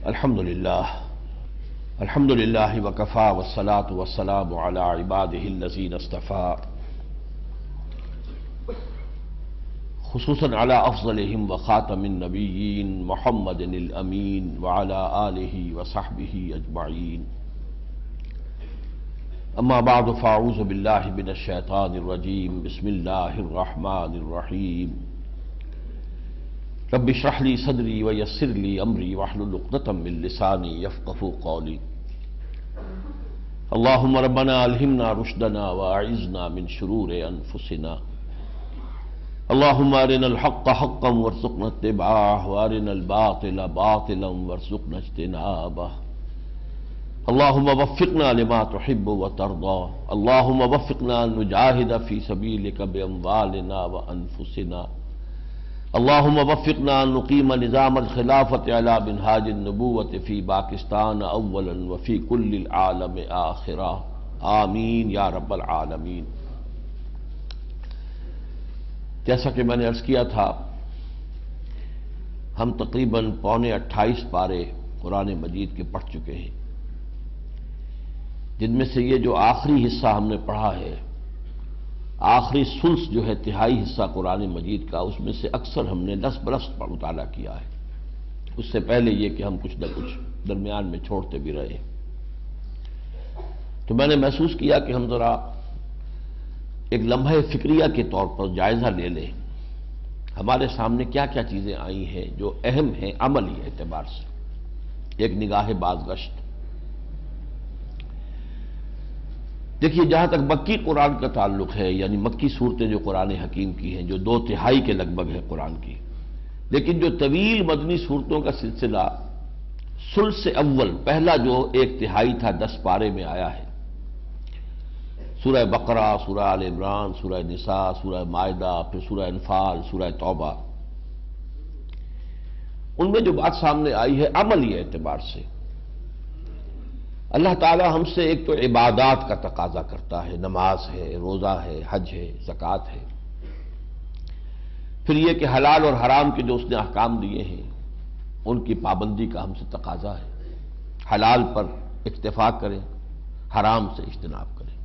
الحمد للہ وکفا والصلاة والسلام علی عبادہ الذین اصطفیٰ خصوصاً علی افضلہم وخاتم النبیین محمد الامین وعلی آلہ وصحبہ اجمعین اما بعد فاعوذ باللہ من الشیطان الرجیم بسم اللہ الرحمن الرحیم رب اشرح لی صدری ویسر لی امری واحلل عقدۃ من لسانی یفقہوا قولی اللہم ربنا الہمنا رشدنا واعذنا من شرور انفسنا اللہم ارنا الحق حقا وارزقنا اتباعہ وارنا الباطل باطلا وارزقنا اجتنابہ اللہم وفقنا لما تحب وترضى اللہم وفقنا ان نجاہد فی سبیلک باموالنا وانفسنا اللہم وفقنا ان نقیم نظام الخلافت علی منہاج النبوت فی پاکستان اولا وفی کل العالم آخرا آمین یا رب العالمین۔ جیسا کہ میں نے عرض کیا تھا، ہم تقریباً 28 پارے قرآن مجید کے پڑھ چکے ہیں، جن میں سے یہ جو آخری حصہ ہم نے پڑھا ہے، آخری ثلث جو ہے تہائی حصہ قرآن مجید کا، اس میں سے اکثر ہم نے نصب برست پر مطالعہ کیا ہے۔ اس سے پہلے یہ کہ ہم کچھ نہ کچھ درمیان میں چھوڑتے بھی رہے، تو میں نے محسوس کیا کہ ہم ذرا ایک لمحہ فکریہ کے طور پر جائزہ لے لیں، ہمارے سامنے کیا کیا چیزیں آئی ہیں جو اہم ہیں عملی اعتبار سے، ایک نگاہ بازگشت۔ دیکھیے، جہاں تک مکی قرآن کا تعلق ہے، یعنی مکی صورتیں جو قرآن حکیم کی ہیں، جو 2/3 کے لگ بھگ ہے قرآن کی، لیکن جو طویل مدنی صورتوں کا سلسلہ ثلث اول، پہلا جو 1/3 تھا 10 پارے میں آیا ہے، سورہ بقرہ، سورہ آل عمران، سورہ نساء، سورہ مائدہ، پھر سورہ انفال، سورہ توبہ، ان میں جو بات سامنے آئی ہے عملی اعتبار سے، اللہ تعالی ہم سے ایک تو عبادات کا تقاضا کرتا ہے، نماز ہے، روزہ ہے، حج ہے، زکوٰۃ ہے، پھر یہ کہ حلال اور حرام کے جو اس نے احکام دیے ہیں ان کی پابندی کا ہم سے تقاضا ہے، حلال پر اکتفا کریں، حرام سے اجتناب کریں۔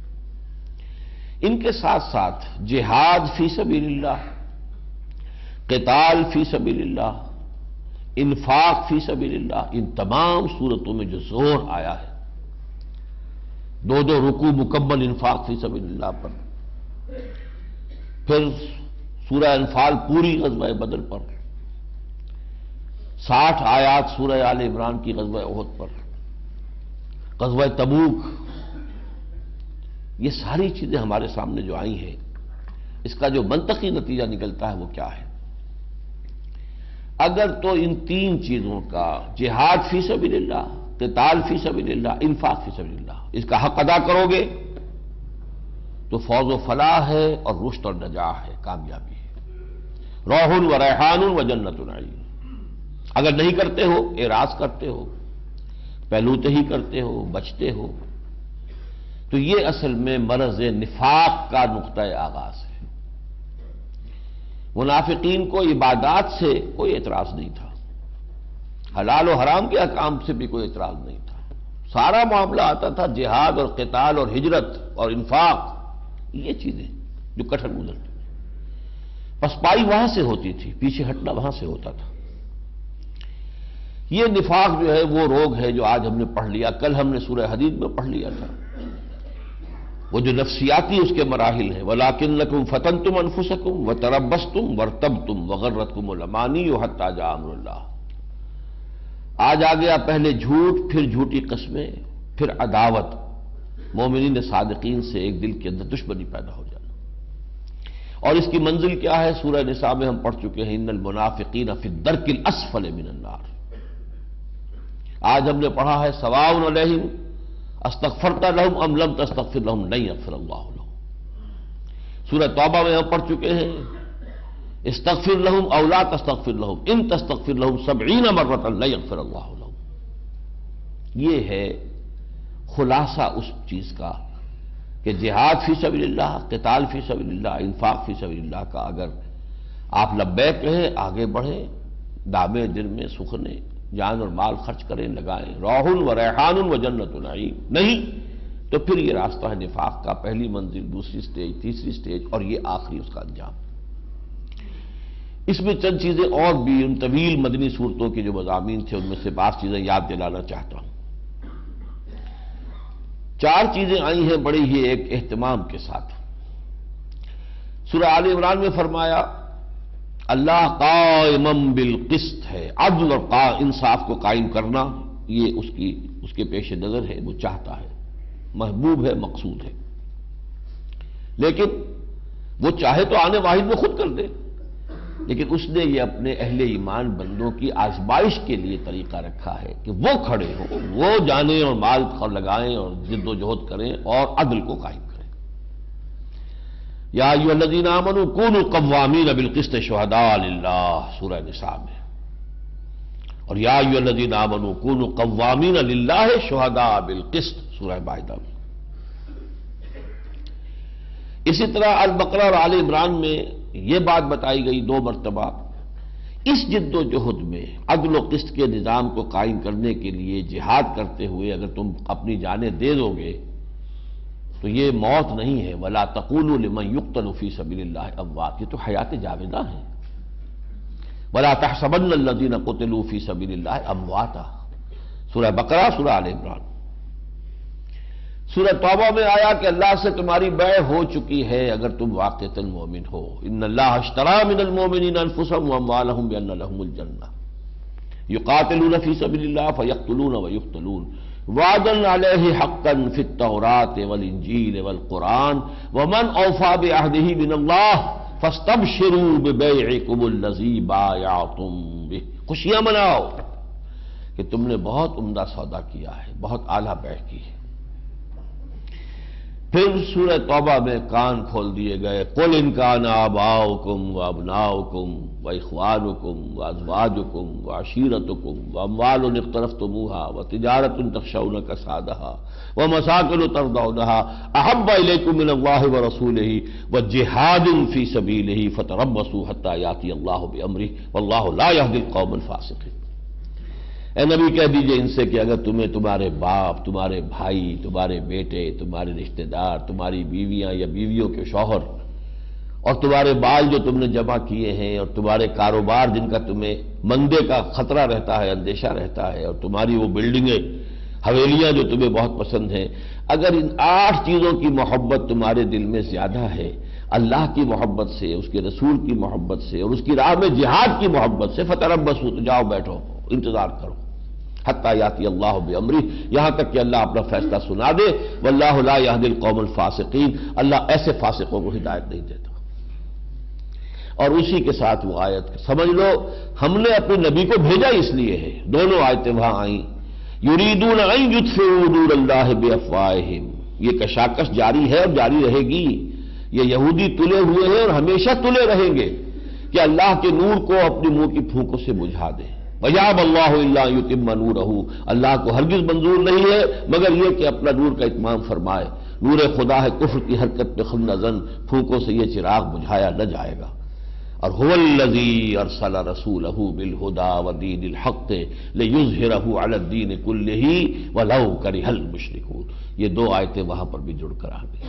ان کے ساتھ ساتھ جہاد فی سبیل اللہ، قتال فی سبیل اللہ، انفاق فی سبیل اللہ، ان تمام صورتوں میں جو زور آیا ہے، 2 رکوع مکمل انفاق فی سبیل اللہ پر، پھر سورہ انفال پوری غزوہ بدر پر، 60 آیات سورہ آل عمران کی غزوہ احد پر، غزوہ تبوک، یہ ساری چیزیں ہمارے سامنے جو آئی ہیں، اس کا جو منطقی نتیجہ نکلتا ہے وہ کیا ہے؟ اگر تو ان 3 چیزوں کا، جہاد فی سبیل اللہ، قتال فی سبیل اللہ، انفاق فی سبیل اللہ، اس کا حق ادا کرو گے تو فوز و فلاح ہے اور رشد اور نجاح ہے، کامیابی ہے، روح و ریحان و جنت نعیم۔ اگر نہیں کرتے ہو، اعراض کرتے ہو، پہلوتے ہی کرتے ہو، بچتے ہو، تو یہ اصل میں مرض نفاق کا نقطہ آغاز ہے۔ منافقین کو عبادات سے کوئی اعتراض نہیں تھا، حلال و حرام کے احکام سے بھی کوئی اعتراض نہیں تھا، سارا معاملہ آتا تھا جہاد اور قتال اور ہجرت اور انفاق، یہ چیزیں جو کٹھن گزرتی، پسپائی وہاں سے ہوتی تھی، پیچھے ہٹنا وہاں سے ہوتا تھا۔ یہ نفاق جو ہے وہ روگ ہے جو آج ہم نے پڑھ لیا، کل ہم نے سورہ حدید میں پڑھ لیا تھا، وہ جو نفسیاتی اس کے مراحل ہیں، وَلَٰكِنَّكُمْ فَتَنْتُمْ أَنفُسَكُمْ وَتَرَبَّصْتُمْ وَارْتَبْتُمْ وَغَرَّتْكُمُ الْأَمَانِيُّ حَتَّىٰ جَاءَ أَمْرُ اللَّهِ۔ آج آ گیا پہلے جھوٹ، پھر جھوٹی قسمیں، پھر عداوت، مومنین صادقین سے ایک دل کے اندر دشمنی پیدا ہو جانا، اور اس کی منزل کیا ہے؟ سورہ نساء میں ہم پڑھ چکے ہیں، ان المنافقین فی الدرک الاسفل من النار۔ آج ہم نے پڑھا ہے سواء علیہم استغفرت لہم ام لم تستغفر لہم لن یغفر اللہ لہم۔ سورہ توبہ میں ہم پڑھ چکے ہیں، استغفر لہم او لا تستغفر لہم ان تستغفر لہم 70 مرۃ لن یغفر اللہ لہم۔ یہ ہے خلاصہ اس چیز کا کہ جہاد فی سبیل اللہ، قتال فی سبیل اللہ، انفاق فی سبیل اللہ کا اگر آپ لبیک کہیں، آگے بڑھیں، دامے جرمے سخنے، جان اور مال خرچ کریں، لگائیں، روح و ریحان و جنت نعیم، نہیں تو پھر یہ راستہ ہے نفاق کا، پہلی منزل، دوسری سٹیج، تیسری سٹیج، اور یہ آخری اس کا انجام۔ اس میں چند چیزیں اور بھی ان طویل مدنی صورتوں کے جو مضامین تھے ان میں سے بعض چیزیں یاد دلانا چاہتا ہوں۔ 4 چیزیں آئی ہیں بڑی ہی ایک اہتمام کے ساتھ۔ سورہ آل عمران میں فرمایا اللہ قائمم بالقسط ہے، عدل اور انصاف کو قائم کرنا یہ اس کے پیش نظر ہے، وہ چاہتا ہے، محبوب ہے، مقصود ہے، لیکن وہ چاہے تو آنے واحد میں خود کر دے، لیکن اس نے یہ اپنے اہل ایمان بندوں کی آزمائش کے لیے طریقہ رکھا ہے کہ وہ کھڑے ہوں، وہ جانیں اور مال لگائیں اور جد و جہد کریں اور عدل کو قائم کریں۔ یا ایھا الذین آمنوا کونوا قوامین بالقسط شہداء للہ، سورہ نساء میں، اور یا ایھا الذین آمنوا کونوا قوامین للہ شہداء بالقسط، سورہ مائدہ میں۔ اسی طرح البقرہ اور آل عمران میں یہ بات بتائی گئی 2 مرتبہ، اس جد و جہد میں عدل و قسط کے نظام کو قائم کرنے کے لیے جہاد کرتے ہوئے اگر تم اپنی جانیں دے دو گے تو یہ موت نہیں ہے، وَلَا تَقُولُوا لِمَنْ يُقْتَلُ فِي سَبِيلِ اللَّهِ أَمْوَاتٌ، یہ تو حیات جاودہ ہے۔ وَلَا تَحْسَبَنَّ الَّذِينَ قُتِلُوا فِي سَبِيلِ اللَّهِ أَمْوَاتًا، سورہ بقرہ، سورہ آل عمران۔ سورہ توبہ میں آیا کہ اللہ سے تمہاری بیع ہو چکی ہے اگر تم واقعتاً مومن ہو، ان اللہ اشتری من المؤمنین انفسهم واموالهم بان لهم الجنہ یقاتلون فی سبیل اللہ فیقتلون ویقتلون وعدا علیہ حقا فی التوراۃ والانجیل والقرآن ومن اوفی بعہدہ من اللہ فاستبشروا ببیعکم الذی بایعتم بہ، خوشیاں مناؤ کہ تم نے بہت عمدہ سودا کیا ہے، بہت اعلیٰ بیع کی ہے۔ پھر سورہ توبہ میں کان کھول دیے گئے، قل ان کان آباؤکم وابناؤکم واخوانکم وازواجکم وعشیرتکم واموال اقترفتموها وتجارۃ تخشون کسادها ومساکن ترضونها احب الیکم من اللہ ورسولہ وجہاد فی سبیلہ فتربصوا حتی یاتی اللہ بامرہ واللہ لا یہدی القوم الفاسقین۔ اے نبی کہہ دیجئے ان سے کہ اگر تمہیں تمہارے باپ، تمہارے بھائی، تمہارے بیٹے، تمہارے رشتہ دار، تمہاری بیویاں یا بیویوں کے شوہر اور تمہارے بال جو تم نے جمع کیے ہیں اور تمہارے کاروبار جن کا تمہیں مندے کا خطرہ رہتا ہے، اندیشہ رہتا ہے، اور تمہاری وہ بلڈنگیں، حویلیاں جو تمہیں بہت پسند ہیں، اگر ان 8 چیزوں کی محبت تمہارے دل میں زیادہ ہے، اللہ کی محبت سے، اس کے رسول کی محبت سے اور اس کی راہ میں جہاد کی محبت سے، فتربصوا، تو جاؤ بیٹھو، انتظار کرو، حتی یاتی اللہ بامرہ، یہاں تک کہ اللہ اپنا فیصلہ سنا دے، واللہ لا یہدی القوم الفاسقین، اللہ ایسے فاسقوں کو ہدایت نہیں دیتا۔ اور اسی کے ساتھ وہ آیت سمجھ لو ہم نے اپنے نبی کو بھیجا اس لیے ہے، دونوں آیتیں وہاں آئیں، یریدون ان یطفئوا نور اللہ بافواہہم، یہ کشاکش جاری ہے اور جاری رہے گی، یہ یہودی تلے ہوئے ہیں اور ہمیشہ تلے رہیں گے کہ اللہ کے نور کو اپنے منہ کی پھونکوں سے بجھا دیں۔ وَيَأْبَى اللَّهُ إِلَّا أَن يُتِمَّ نُورَهُ، اللہ کو ہرگز منظور نہیں ہے مگر یہ کہ اپنا نور کا اتمام فرمائے۔ نور خدا ہے کفر کی حرکت میں خم نظن، پھونکوں سے یہ چراغ بجھایا نہ جائے گا۔ اور هُوَ الَّذِي أَرْسَلَ رَسُولَهُ بِالْهُدَى وَدِينِ الْحَقِّ لِيُظْهِرَهُ عَلَى الدِّينِ كُلِّهِ وَلَوْ كَرِهَ الْمُشْرِكُونَ، یہ 2 آیتیں وہاں پر بھی جڑ کر آ گئی۔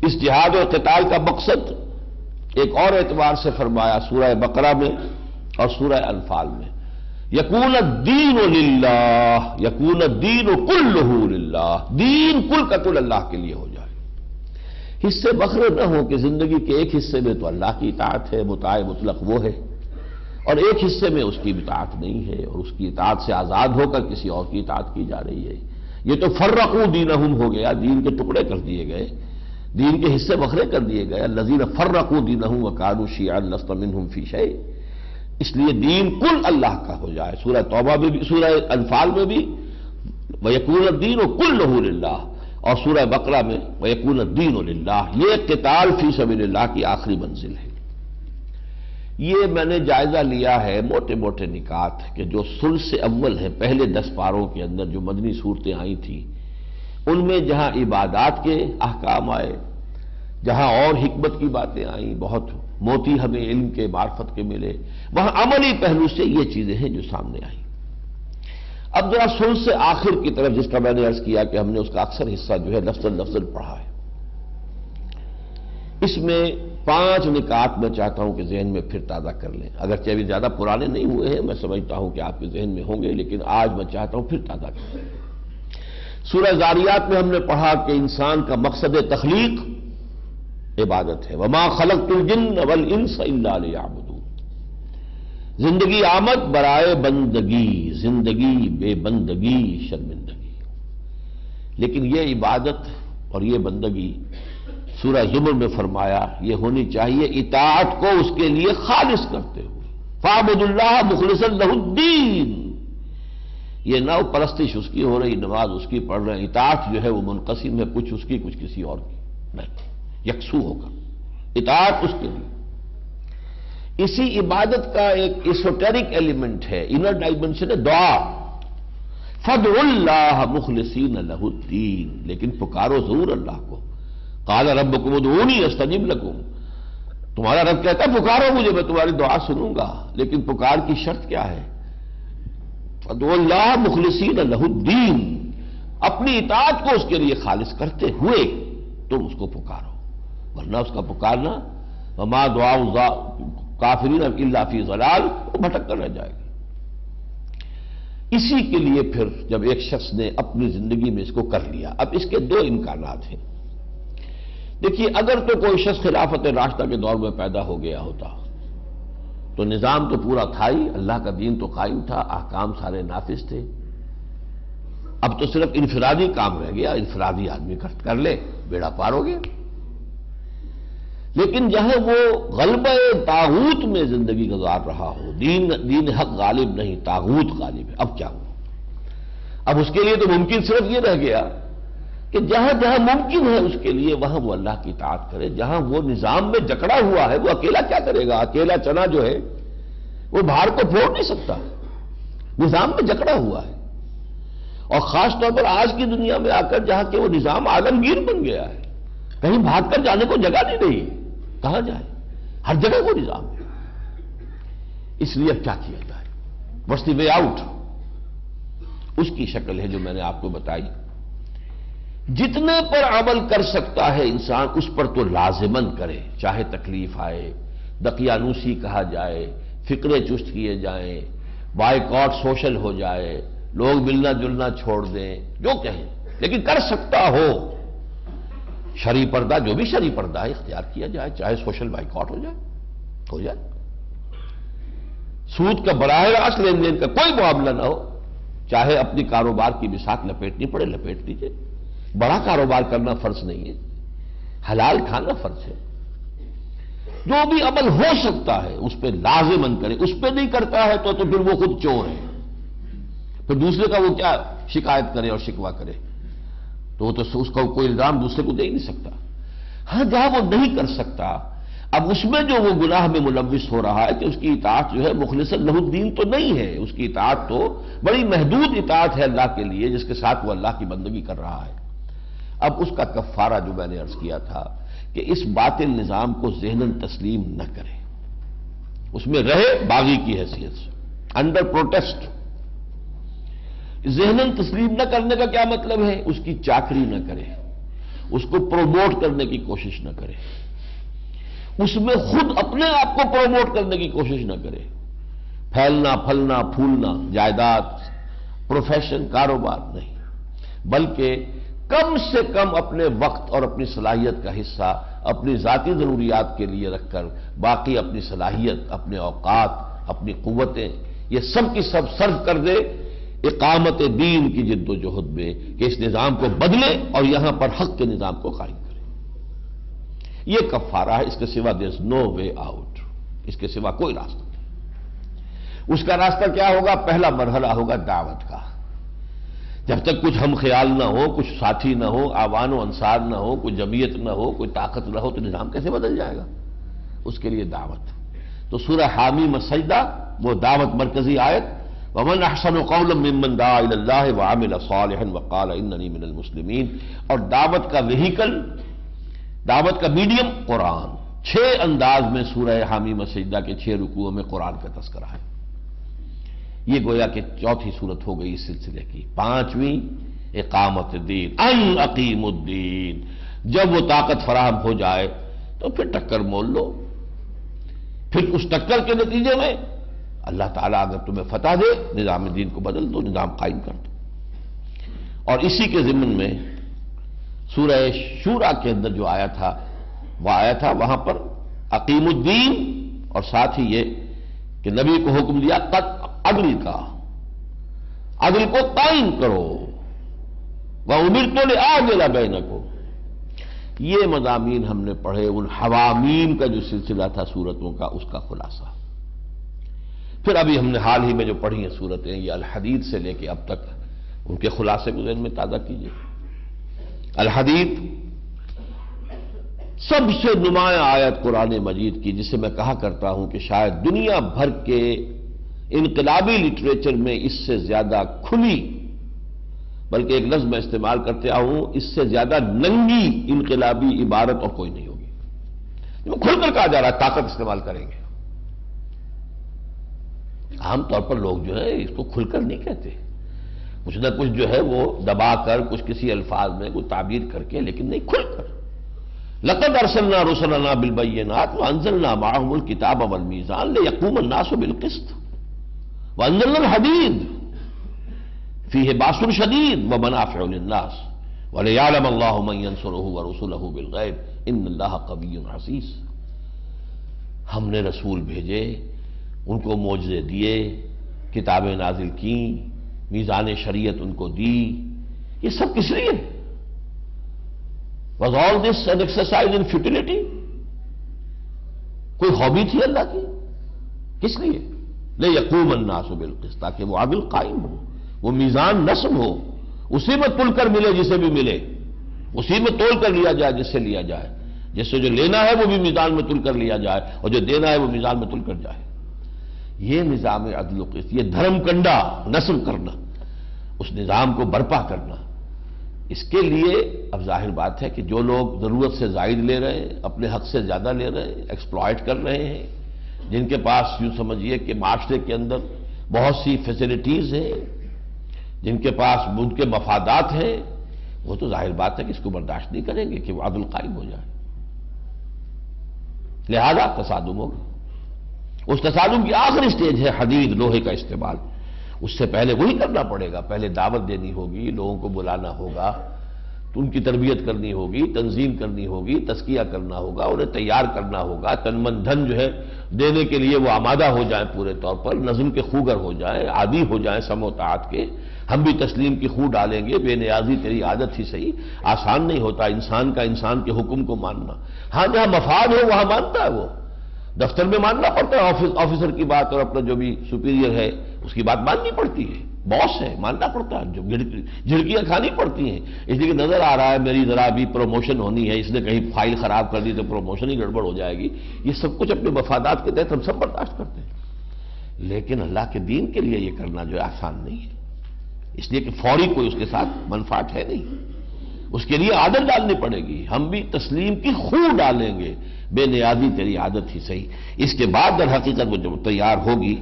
اس جہاد اور قتال کا مقصد ایک اور اعتبار سے فرمایا سورہ بقرہ میں اور سورہ انفال میں، یکون الدین للہ، یکون الدین کلہ للہ، دین کل کا کل اللہ کے لیے ہو جائے، حصے بکھرے نہ ہو کہ زندگی کے ایک حصے میں تو اللہ کی اطاعت ہے، مطاع مطلق وہ ہے، اور ایک حصے میں اس کی اطاعت نہیں ہے اور اس کی اطاعت سے آزاد ہو کر کسی اور کی اطاعت کی جا رہی ہے۔ یہ تو فرقوا دینہم ہو گیا، دین کے ٹکڑے کر دیے گئے، دین کے حصے بکھرے کر دیے گئے، الذین فرقوا دینہم وکانوا شیعا لست منہم فی شیء، اس لیے دین کل اللہ کا ہو جائے۔ سورہ توبہ میں بھی، سورہ انفال میں بھی وَيَكُونَ الدِّينُ كُلُّهُ لِلَّهِ، اور سورہ بقرہ میں وَيَكُونَ الدِّينُ لِلَّهِ، یہ قتال فی سبیل اللہ کی آخری منزل ہے۔ یہ میں نے جائزہ لیا ہے موٹے موٹے نکات کہ جو ثلث اول ہے، پہلے 10 پاروں کے اندر جو مدنی صورتیں آئی تھیں، ان میں جہاں عبادات کے احکام آئے، جہاں اور حکمت کی باتیں آئیں، بہت موتی ہمیں علم کے معرفت کے ملے، وہاں عملی پہلو سے یہ چیزیں ہیں جو سامنے آئیں۔ اب ذرا سن سے آخر کی طرف، جس کا میں نے عرض کیا کہ ہم نے اس کا اکثر حصہ جو ہے لفظ پڑھا ہے، اس میں 5 نکات میں چاہتا ہوں کہ ذہن میں پھر تازہ کر لیں، اگرچہ ابھی زیادہ پرانے نہیں ہوئے ہیں، میں سمجھتا ہوں کہ آپ کے ذہن میں ہوں گے، لیکن آج میں چاہتا ہوں پھر تازہ کر لیں۔ سورہ ذاریات میں ہم نے پڑھا کہ انسان کا مقصد تخلیق عبادت ہے، وما خلقت الجن والانس الا لیعبدون، زندگی آمد برائے بندگی، زندگی بے بندگی شرمندگی، لیکن یہ عبادت اور یہ بندگی سورہ زمر میں فرمایا یہ ہونی چاہیے اطاعت کو اس کے لیے خالص کرتے ہوئے، فاعبدوا اللہ مخلصا لہ الدین، یہ نو پرستش اس کی ہو رہی، نماز اس کی پڑھ رہے ہیں، اطاعت جو ہے وہ منقسم ہے، کچھ اس کی کچھ کسی اور کی، نہیں، یکسو ہوگا اطاعت اس کے لیے۔ اسی عبادت کا ایک ایسوٹیرک ایلیمنٹ ہے، انر ڈائمنشن ہے دعا، فادعوا اللہ مخلصین لہ الدین، لیکن پکارو ضرور اللہ کو، قال ربکم ادعونی استجب لکم، تمہارا رب کہتا ہے پکارو مجھے میں تمہاری دعا سنوں گا، لیکن پکار کی شرط کیا ہے؟ فادعوا اللہ مخلصین لہ الدین، اپنی اطاعت کو اس کے لیے خالص کرتے ہوئے تم اس کو پکارو، ورنہ اس کا پکارنا وما دعاء کافرین الا فی ضلال، وہ بھٹک کر رہ جائے گا۔ اسی کے لیے پھر جب ایک شخص نے اپنی زندگی میں اس کو کر لیا، اب اس کے 2 امکانات ہیں۔ دیکھیے اگر تو کوئی شخص خلافت راشدہ کے دور میں پیدا ہو گیا ہوتا تو نظام تو پورا تھا ہی، اللہ کا دین تو قائم تھا، احکام سارے نافذ تھے، اب تو صرف انفرادی کام رہ گیا، انفرادی آدمی کر لے بیڑا پار ہو گیا۔ لیکن جہاں وہ غلبہ طاغوت میں زندگی گزار رہا ہو، دین حق غالب نہیں، طاغوت غالب ہے، اب کیا ہوا؟ اب اس کے لیے تو ممکن صرف یہ رہ گیا کہ جہاں جہاں ممکن ہے اس کے لیے وہاں وہ اللہ کی اطاعت کرے، جہاں وہ نظام میں جکڑا ہوا ہے وہ اکیلا کیا کرے گا؟ اکیلا چنا جو ہے وہ بھاڑ کو پھوڑ نہیں سکتا، نظام میں جکڑا ہوا ہے، اور خاص طور پر آج کی دنیا میں آ کر جہاں کہ وہ نظام عالمگیر بن گیا ہے، کہیں بھاگ کر جانے کو جگہ نہیں رہی، کہاں جائے؟ ہر جگہ وہ نظام ہے۔ اس لیے اب کیا کیا جائے؟ What's the way out? اس کی شکل ہے جو میں نے آپ کو بتائی، جتنے پر عمل کر سکتا ہے انسان اس پر تو لازماً کرے، چاہے تکلیف آئے، دقیانوسی کہا جائے، فکرے چست کیے جائیں، بائیکاٹ سوشل ہو جائے، لوگ ملنا جلنا چھوڑ دیں، جو کہیں، لیکن کر سکتا ہو شرعی پردہ، جو بھی شرعی پردہ ہے اختیار کیا جائے، چاہے سوشل بائیکاٹ ہو جائے، سود کا براہ راست لین دین کا کوئی معاملہ نہ ہو، چاہے اپنی کاروبار کی بساط لپیٹنی پڑے لپیٹ لیجیے، بڑا کاروبار کرنا فرض نہیں ہے، حلال کھانا فرض ہے، جو بھی عمل ہو سکتا ہے اس پہ لازماً کرے، اس پہ نہیں کرتا ہے تو پھر وہ خود چور ہے، پھر دوسرے کا وہ کیا شکایت کرے اور شکوہ کرے، تو وہ تو اس کا کوئی الزام دوسرے کو دے ہی نہیں سکتا۔ ہاں جہاں وہ نہیں کر سکتا، اب اس میں جو وہ گناہ میں ملوث ہو رہا ہے کہ اس کی اطاعت جو ہے مخلصا لہ الدین تو نہیں ہے، اس کی اطاعت تو بڑی محدود اطاعت ہے اللہ کے لیے، جس کے ساتھ وہ اللہ کی بندگی کر رہا ہے۔ اب اس کا کفارہ جو میں نے عرض کیا تھا کہ اس باطل نظام کو ذہناً تسلیم نہ کرے، اس میں رہے باغی کی حیثیت سے، انڈر پروٹیسٹ۔ ذہناً تسلیم نہ کرنے کا کیا مطلب ہے؟ اس کی چاکری نہ کرے، اس کو پروموٹ کرنے کی کوشش نہ کرے، اس میں خود اپنے آپ کو پروموٹ کرنے کی کوشش نہ کرے، پھیلنا پھلنا پھولنا، جائیداد، پروفیشن، کاروبار نہیں، بلکہ کم سے کم اپنے وقت اور اپنی صلاحیت کا حصہ اپنی ذاتی ضروریات کے لیے رکھ کر باقی اپنی صلاحیت، اپنے اوقات، اپنی قوتیں، یہ سب کی سب صرف کر دے اقامت دین کی جد و جہد میں، کہ اس نظام کو بدلے اور یہاں پر حق کے نظام کو قائم کرے۔ یہ کفارہ ہے، اس کے سوا دیر از نو وے آؤٹ، اس کے سوا کوئی راستہ نہیں۔ اس کا راستہ کیا ہوگا؟ پہلا مرحلہ ہوگا دعوت کا۔ جب تک کچھ ہم خیال نہ ہو، کچھ ساتھی نہ ہو، آوان و انصار نہ ہو، کوئی جمعیت نہ ہو، کوئی طاقت نہ ہو، تو نظام کیسے بدل جائے گا؟ اس کے لیے دعوت۔ تو سورہ حامیم السجدہ وہ دعوت مرکزی آیت، وَمَنْ أَحْسَنُ قَوْلًا مِّمَّنْ دَعَا إِلَى اللَّهِ وَعَمِلَ صَالِحًا وَقَالَ إِنَّنِي مِنَ الْمُسْلِمِينَ، اور دعوت کا وہیکل، دعوت کا میڈیم قرآن۔ 6 انداز میں سورہ حامیم السجدہ کے 6 رکوعوں میں قرآن کا تذکرہ ہے۔ یہ گویا کہ چوتھی صورت ہو گئی اس سلسلے کی. پانچویں اقامت الدین، ان اقیم الدین. جب وہ طاقت فراہم ہو جائے تو پھر ٹکر مول لو. پھر اس ٹکر کے نتیجے میں اللہ تعالیٰ اگر تمہیں فتح دے، نظام دین کو بدل دو، نظام قائم کر دو. اور اسی کے ضمن میں سورہ شورى کے اندر جو آیا تھا وہ آیا تھا وہاں پر اقیم الدین، اور ساتھ ہی یہ کہ نبی کو حکم دیا عدل کا، عدل کو قائم کرو. وَأُمِرْتُ لِأَعْدِلَ بَيْنَكُمْ. یہ مضامین ہم نے پڑھے، ان حوامیم کا جو سلسلہ تھا صورتوں کا، اس کا خلاصہ. پھر ابھی ہم نے حال ہی میں جو پڑھی ہیں صورتیں، یہ الحدید سے لے کے اب تک، ان کے خلاصے کو ذہن میں تازہ کیجیے. الحدید سب سے نمایاں آیت قرآن مجید کی، جسے میں کہا کرتا ہوں کہ شاید دنیا بھر کے انقلابی لٹریچر میں اس سے زیادہ کھلی، بلکہ ایک لفظ میں استعمال کرتے ہوں، اس سے زیادہ ننگی انقلابی عبارت اور کوئی نہیں ہوگی. کھل کر کہا جا رہا ہے طاقت استعمال کریں گے. عام طور پر لوگ جو ہے اس کو کھل کر نہیں کہتے، کچھ نہ کچھ جو ہے وہ دبا کر، کچھ کسی الفاظ میں کوئی تعبیر کر کے، لیکن نہیں کھل کر. لقد ارسلنا رسلنا بالبینات وانزلنا معهم الکتاب والمیزان لیقوم الناس بالقسط وانزلنا الحدید فیہ باس شدید ومنافع للناس ولیعلم اللہ من ینصرہ ورسلہ بالغیب ان اللہ قوی عزیز. ہم نے رسول بھیجے، ان کو معجزے دیے، کتابیں نازل کیں، میزان شریعت ان کو دی. یہ سب کس لیے؟ Was all this an exercise in futility؟ کوئی ہابی تھی اللہ کی؟ کس لیے؟ لیقوم الناس بالقسط، تاکہ وہ عدل قائم ہو، وہ میزان نصب ہو، اسی میں تل کر ملے جسے بھی ملے، اسی میں تول کر لیا جائے جس سے لیا جائے، جس سے جو لینا ہے وہ بھی میزان میں تل کر لیا جائے، اور جو دینا ہے وہ میزان میں تل کر جائے. یہ نظام عدل و قسط، یہ دھرم کنڈا نصب کرنا، اس نظام کو برپا کرنا، اس کے لیے اب ظاہر بات ہے کہ جو لوگ ضرورت سے زائد لے رہے ہیں، اپنے حق سے زیادہ لے رہے ہیں، ایکسپلائٹ کر رہے ہیں، جن کے پاس یوں سمجھیے کہ معاشرے کے اندر بہت سی فیسلٹیز ہیں، جن کے پاس ان کے مفادات ہیں، وہ تو ظاہر بات ہے کہ اس کو برداشت نہیں کریں گے کہ وہ عدل قائم ہو جائے. لہذا تصادم ہوگا. اس تصادم کی آخری سٹیج ہے حدید، لوہے کا استعمال. اس سے پہلے وہی کرنا پڑے گا، پہلے دعوت دینی ہوگی، لوگوں کو بلانا ہوگا، تو ان کی تربیت کرنی ہوگی، تنظیم کرنی ہوگی، تزکیہ کرنا ہوگا، انہیں تیار کرنا ہوگا، تن من دھن جو ہے دینے کے لیے وہ آمادہ ہو جائیں، پورے طور پر نظم کے خوگر ہو جائیں، عادی ہو جائیں سمع و طاعت کے. ہم بھی تسلیم کی خو ڈالیں گے، بے نیازی تیری عادت ہی صحیح. آسان نہیں ہوتا انسان کا انسان کے حکم کو ماننا. ہاں جہاں مفاد ہو وہاں مانتا ہے، وہ دفتر میں ماننا پڑتا ہے، آفیسر کی بات اور اپنا جو بھی سپیریئر ہے اس کی بات ماننی پڑتی ہے، باس ہے ماننا پڑتا ہے، جو جھڑکیاں کھانی پڑتی ہیں. اس لیے کہ نظر آ رہا ہے میری ذرا بھی پروموشن ہونی ہے، اس نے کہیں فائل خراب کر دی تو پروموشن ہی گڑبڑ ہو جائے گی. یہ سب کچھ اپنے مفادات کے تحت ہم سب برداشت کرتے ہیں، لیکن اللہ کے دین کے لیے یہ کرنا جو ہے آسان نہیں ہے. اس لیے کہ فوری کوئی اس کے ساتھ منفعت ہے نہیں، اس کے لیے عادت ڈالنی پڑے گی. ہم بھی تسلیم کی خو ڈالیں گے، بے نیازی تیری عادت ہی صحیح. اس کے بعد در حقیقت وہ جب تیار ہوگی،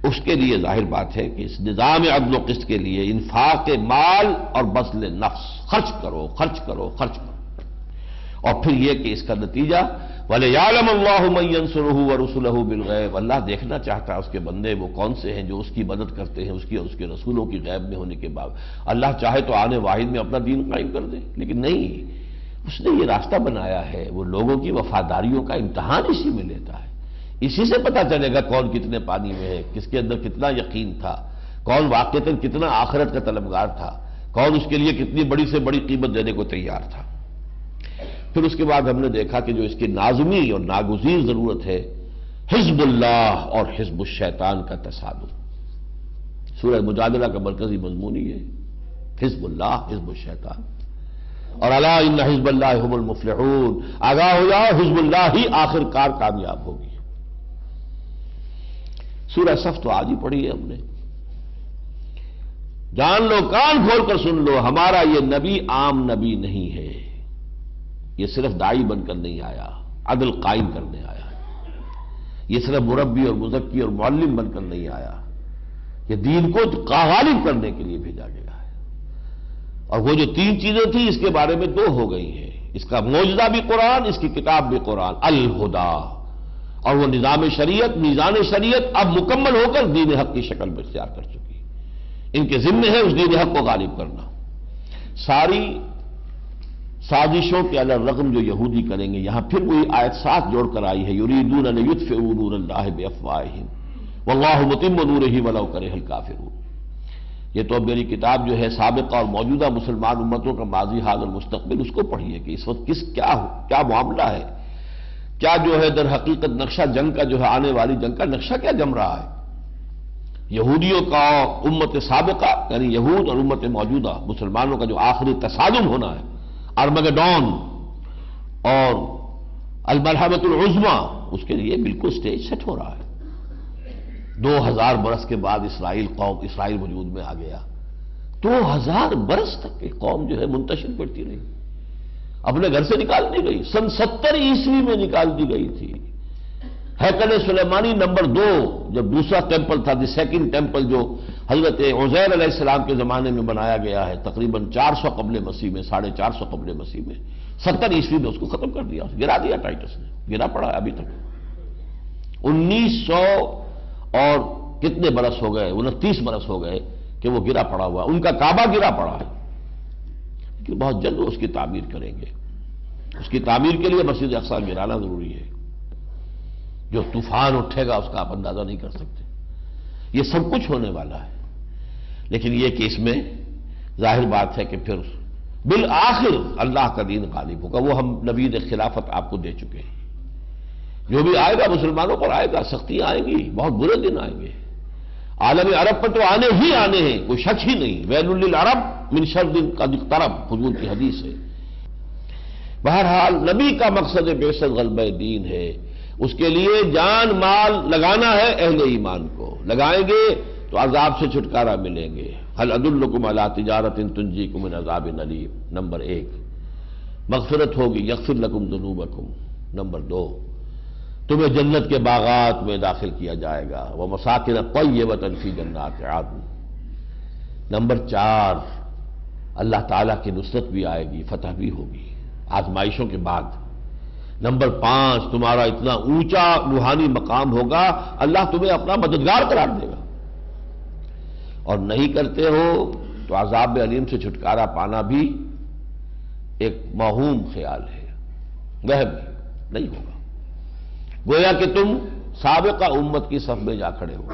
اس کے لیے ظاہر بات ہے کہ اس نظام عدل و قسط کے لیے انفاق مال اور بذل نفس، خرچ کرو خرچ کرو خرچ کرو. اور پھر یہ کہ اس کا نتیجہ وَلِيَعْلَمَ اللَّهُ مَن يَنصُرُهُ وَرُسُلَهُ بِالْغَيْبِ، اللہ دیکھنا چاہتا ہے اس کے بندے وہ کون سے ہیں جو اس کی مدد کرتے ہیں، اس کی اور اس کے رسولوں کی غیب میں ہونے کے بعد. اللہ چاہے تو آنے واحد میں اپنا دین قائم کر دے، لیکن نہیں، اس نے یہ راستہ بنایا ہے. وہ لوگوں کی وفاداریوں کا امتحان اسی میں لیتا ہے. اسی سے پتہ چلے گا کون کتنے پانی میں ہے، کس کے اندر کتنا یقین تھا، کون واقعتاً کتنا آخرت کا طلبگار تھا، کون اس کے لیے کتنی بڑی سے بڑی قیمت دینے کو تیار تھا. پھر اس کے بعد ہم نے دیکھا کہ جو اس کی لازمی اور ناگزیر ضرورت ہے، حزب اللہ اور حزب الشیطان کا تصادم. سورہ مجادلہ کا مرکزی مضمون یہ ہے، حزب اللہ حزب الشیطان. اور الا ان حزب اللہ هم المفلحون، آگاہ ہو جاؤ حزب اللہ ہی آخر کار کامیاب ہوگی. سورہ صف تو آج ہی پڑھی ہے ہم نے. جان لو، کان کھول کر سن لو، ہمارا یہ نبی عام نبی نہیں ہے، یہ صرف داعی بن کر نہیں آیا، عدل قائم کرنے آیا. یہ صرف مربی اور مزکی اور معلم بن کر نہیں آیا، کہ دین کو غالب کرنے کے لیے بھیجا گیا ہے۔ اور وہ جو 3 چیزیں تھیں اس کے بارے میں 2 ہو گئی ہیں، اس کا معجزہ بھی قرآن، اس کی کتاب بھی قرآن، الہدا، اور وہ نظام شریعت، میزان شریعت اب مکمل ہو کر دین حق کی شکل میں اختیار کر چکی ہے۔ ان کے ذمہ ہے اس دین حق کو غالب کرنا۔ ساری سازشوں کے علی الرغم جو یہودی کریں گے، یہاں پھر وہی آیت 7 جوڑ کر آئی ہے، یریدون ان یطفئوا نور اللہ بافواہہم واللہ متم نورہ ولو کرہ الکافرون۔ یہ تو اب میری کتاب جو ہے سابقہ اور موجودہ مسلمان امتوں کا ماضی، حال اور مستقبل، اس کو پڑھیے کہ اس وقت کیا معاملہ ہے، کیا جو ہے در حقیقت نقشہ جنگ کا جو ہے آنے والی جنگ کا نقشہ کیا جم رہا ہے۔ یہودیوں کا امت سابقہ یعنی یہود اور امت موجودہ مسلمانوں کا جو آخری تصادم ہونا ہے، ارمگڈون اور الملحمۃ العظمی، اس کے لیے بالکل سٹیج سیٹ ہو رہا ہے۔ 2000 برس کے بعد اسرائیل وجود میں آ گیا۔ 2000 برس تک یہ قوم جو ہے منتشر پڑتی رہی، اپنے گھر سے نکال دی گئی، سن 70 عیسوی میں نکال دی گئی تھی۔ ہیکل سلیمانی نمبر 2، جب دوسرا ٹیمپل تھا، دی سیکنڈ ٹیمپل، جو حضرت عزیر علیہ السلام کے زمانے میں بنایا گیا ہے، تقریباً 400 قبل مسیح میں، 450 قبل مسیح میں، 70 عیسوی میں اس کو ختم کر دیا، گرا دیا ٹائٹس نے، گرا پڑا ہے ابھی تک۔ 1900 اور کتنے برس ہو گئے، 29 برس ہو گئے کہ وہ گرا پڑا ہوا، ان کا کعبہ گرا پڑا ہے، کہ بہت جلد اس کی تعمیر کریں گے۔ اس کی تعمیر کے لیے مسجد اقصی گرانا ضروری ہے۔ جو طوفان اٹھے گا اس کا آپ اندازہ نہیں کر سکتے۔ یہ سب کچھ ہونے والا ہے، لیکن یہ کہ اس میں ظاہر بات ہے کہ پھر بالآخر اللہ کا دین غالب ہوگا۔ وہ ہم نبید خلافت آپ کو دے چکے ہیں۔ جو بھی آئے گا مسلمانوں پر آئے گا، سختیاں آئیں گی، بہت برے دن آئیں گے۔ عالم عرب پر تو آنے ہی آنے ہیں، کوئی شک ہی نہیں۔ ویل للعرب من شر قد اقترب، حضور کی حدیث ہے۔ بہرحال نبی کا مقصد بعثت غلبہ دین ہے، اس کے لیے جان مال لگانا ہے، اہل ایمان کو لگائیں گے تو عذاب سے چھٹکارا ملیں گے۔ هل ادلکم علی تجارۃ تنجیکم من عذاب الیم، نمبر 1۔ مغفرت ہوگی، یغفر لکم ذنوبکم، نمبر 2۔ تمہیں جنت کے باغات میں داخل کیا جائے گا، ومساکن طیبۃ فی جنات عدن، نمبر 4۔ اللہ تعالیٰ کی نصرت بھی آئے گی، فتح بھی ہوگی آزمائشوں کے بعد۔ نمبر 5، تمہارا اتنا اونچا روحانی مقام ہوگا، اللہ تمہیں اپنا مددگار قرار دے گا، اور نہیں کرتے ہو تو عذاب علیم سے چھٹکارا پانا بھی ایک موہوم خیال ہے، وہم نہیں ہوگا۔ گویا کہ تم سابقہ امت کی صف میں جا کھڑے ہو،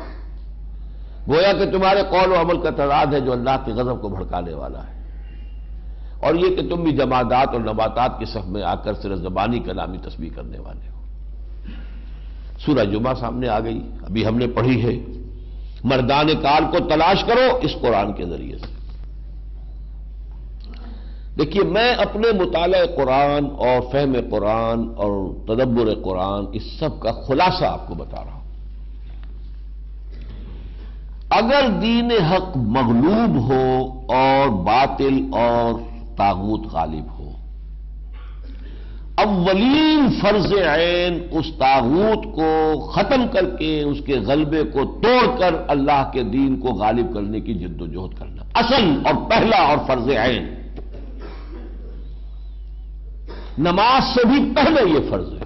گویا کہ تمہارے قول و عمل کا تضاد ہے جو اللہ کے غضب کو بھڑکانے والا ہے، اور یہ کہ تم بھی جمادات اور نباتات کی صف میں آ کر صرف زبانی کلامی تسبیح کرنے والے ہو۔ سورہ جمعہ سامنے آ گئی، ابھی ہم نے پڑھی ہے۔ مردان کال کو تلاش کرو اس قرآن کے ذریعے سے۔ دیکھیے، میں اپنے مطالعہ قرآن اور فہم قرآن اور تدبر قرآن اس سب کا خلاصہ آپ کو بتا رہا ہوں۔ اگر دین حق مغلوب ہو اور باطل اور طاغوت غالب ہو، اولین فرض عین اس طاغوت کو ختم کر کے اس کے غلبے کو توڑ کر اللہ کے دین کو غالب کرنے کی جد و جہد کرنا، اصل اور پہلا اور فرض عین۔ نماز سے بھی پہلے یہ فرض ہے۔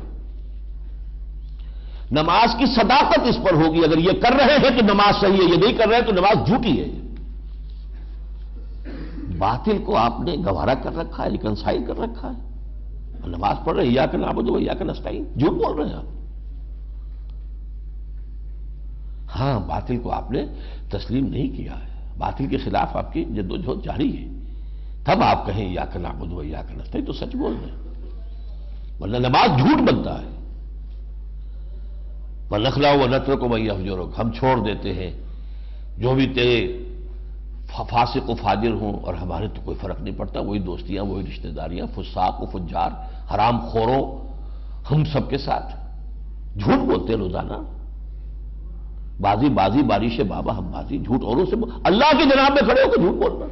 نماز کی صداقت اس پر ہوگی، اگر یہ کر رہے ہیں تو نماز صحیح ہے، یہ نہیں کر رہے ہیں تو نماز جھوٹی ہے۔ باطل کو آپ نے گوارا کر رکھا ہے، ریکنسائل کر رکھا ہے، نماز پڑھ رہے ہیں ایاک نعبد و ایاک نستعین، جھوٹ بول رہے ہیں آپ۔ ہاں، باطل کو آپ نے تسلیم نہیں کیا ہے، باطل کے خلاف آپ کی جدوجہد جاری ہے، تب آپ کہیں ایاک نعبد و ایاک نستعین تو سچ بول رہے ہیں، ورنہ نماز جھوٹ بنتا ہے۔ وَنَخْلَعُ وَنَتْرُكُ مَن يَفْجُرُكَ، ہم چھوڑ دیتے ہیں جو بھی تیرے فاسق و فاجر ہوں، اور ہمارے تو کوئی فرق نہیں پڑتا، وہی دوستیاں، وہی رشتہ داریاں، فساق و فجار، حرام خوروں، ہم سب کے ساتھ جھوٹ بولتے روزانہ۔ بازی بارش بابا ہم بازی، جھوٹ اوروں سے اللہ کے جناب میں کھڑے ہو کے جھوٹ بولنا۔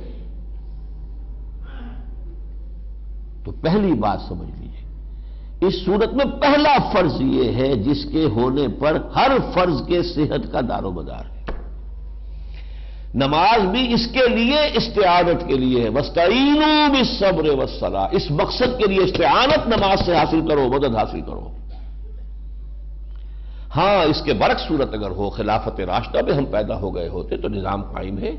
تو پہلی بات سمجھ لیجیے، اس صورت میں پہلا فرض یہ ہے جس کے ہونے پر ہر فرض کے صحت کا دار و مدار ہے۔ نماز بھی اس کے لیے استعانت کے لیے ہے، وَاسْتَعِینُوا بِالصَّبْرِ وَالصَّلَاةِ، اس مقصد کے لیے استعانت نماز سے حاصل کرو، مدد حاصل کرو۔ ہاں اس کے برعکس صورت اگر ہو، خلافت راشدہ میں ہم پیدا ہو گئے ہوتے تو نظام قائم ہے،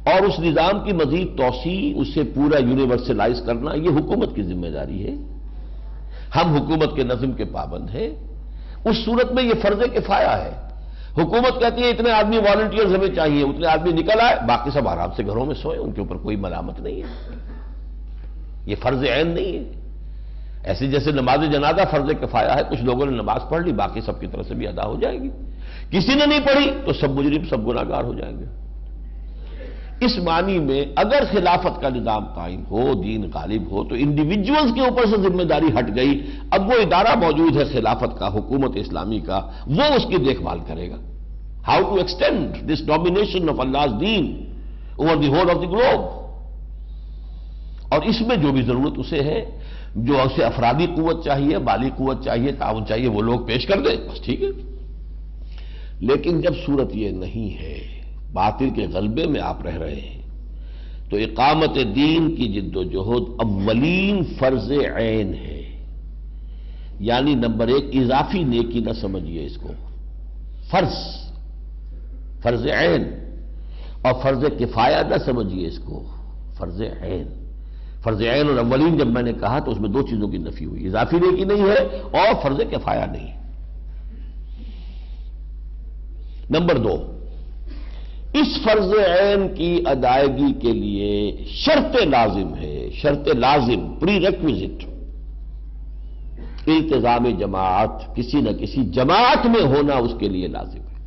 اور اس نظام کی مزید توسیع، اسے پورا یونیورسلائز کرنا، یہ حکومت کی ذمہ داری ہے۔ ہم حکومت کے نظم کے پابند ہیں، اس صورت میں یہ فرض کفایہ ہے۔ حکومت کہتی ہے اتنے آدمی والنٹیئرز ہمیں چاہیے، اتنے آدمی نکل آئے، باقی سب آرام سے گھروں میں سوئیں، ان کے اوپر کوئی ملامت نہیں ہے، یہ فرض عین نہیں ہے۔ ایسے جیسے نماز جنازہ فرض کفایہ ہے، کچھ لوگوں نے نماز پڑھ لی، باقی سب کی طرف سے بھی ادا ہو جائے گی، کسی نے نہیں پڑھی تو سب مجرم، سب گناہگار ہو جائیں گے۔ اس معنی میں اگر خلافت کا نظام قائم ہو، دین غالب ہو، تو انڈیویجولز کے اوپر سے ذمہ داری ہٹ گئی، اب وہ ادارہ موجود ہے خلافت کا، حکومت اسلامی کا، وہ اس کی دیکھ بھال کرے گا۔ How to extend this domination of Allah's دین over the whole of the globe, اور اس میں جو بھی ضرورت اسے ہے، جو اسے افرادی قوت چاہیے، مالی قوت چاہیے، تعاون چاہیے، وہ لوگ پیش کر دیں، بس ٹھیک ہے۔ لیکن جب صورت یہ نہیں ہے، باطل کے غلبے میں آپ رہ رہے ہیں، تو اقامت دین کی جد و جہد اولین فرض عین ہے، یعنی نمبر 1 اضافی نیکی نہ سمجھیے اس کو، فرض عین، اور فرض کفایہ نہ سمجھیے اس کو، فرض عین۔ فرض عین اور اولین جب میں نے کہا تو اس میں 2 چیزوں کی نفی ہوئی، اضافی نیکی نہیں ہے اور فرض کفایہ نہیں ہے۔ نمبر 2، اس فرض عین کی ادائیگی کے لیے شرط لازم ہے، شرط لازم، پری ریکویزٹ، التزام جماعت، کسی نہ کسی جماعت میں ہونا اس کے لیے لازم ہے۔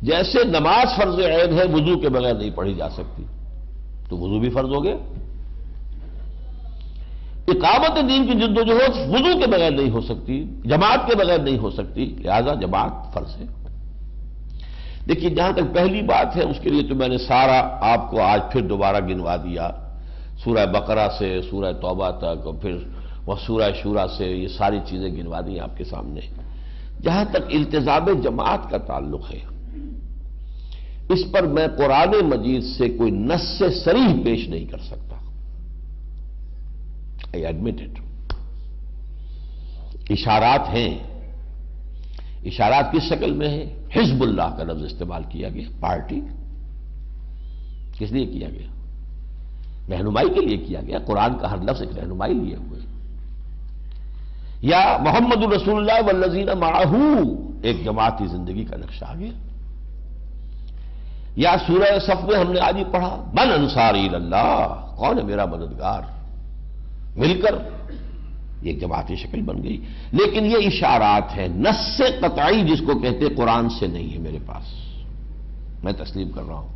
جیسے نماز فرض عین ہے، وضو کے بغیر نہیں پڑھی جا سکتی، تو وضو بھی فرض ہو گیا۔ اقامت دین کی جد و جہد وضو کے بغیر نہیں ہو سکتی، جماعت کے بغیر نہیں ہو سکتی، لہذا جماعت فرض ہے۔ دیکھیے جہاں تک پہلی بات ہے، اس کے لیے تو میں نے سارا آپ کو آج پھر دوبارہ گنوا دیا، سورہ بقرہ سے سورہ توبہ تک، اور پھر وہ سورہ شورى سے، یہ ساری چیزیں گنوا دی آپ کے سامنے۔ جہاں تک التزام جماعت کا تعلق ہے، اس پر میں قرآن مجید سے کوئی نص صریح پیش نہیں کر سکتا، I admit it۔ اشارات ہیں، اشارات کس شکل میں ہے؟ حزب اللہ کا لفظ استعمال کیا گیا، پارٹی، کس لیے کیا گیا؟ رہنمائی کے لیے کیا گیا، قرآن کا ہر لفظ ایک رہنمائی لیے ہوئے۔ یا محمد رسول اللہ والذین معہ، ایک جماعتی زندگی کا نقشہ آ گیا۔ یا سورہ صف میں ہم نے آج ہی پڑھا، من انصاری اللہ، کون ہے میرا مددگار، مل کر یہ جماعتی شکل بن گئی۔ لیکن یہ اشارات ہیں، نص قطعی جس کو کہتے قرآن سے نہیں ہے میرے پاس، میں تسلیم کر رہا ہوں۔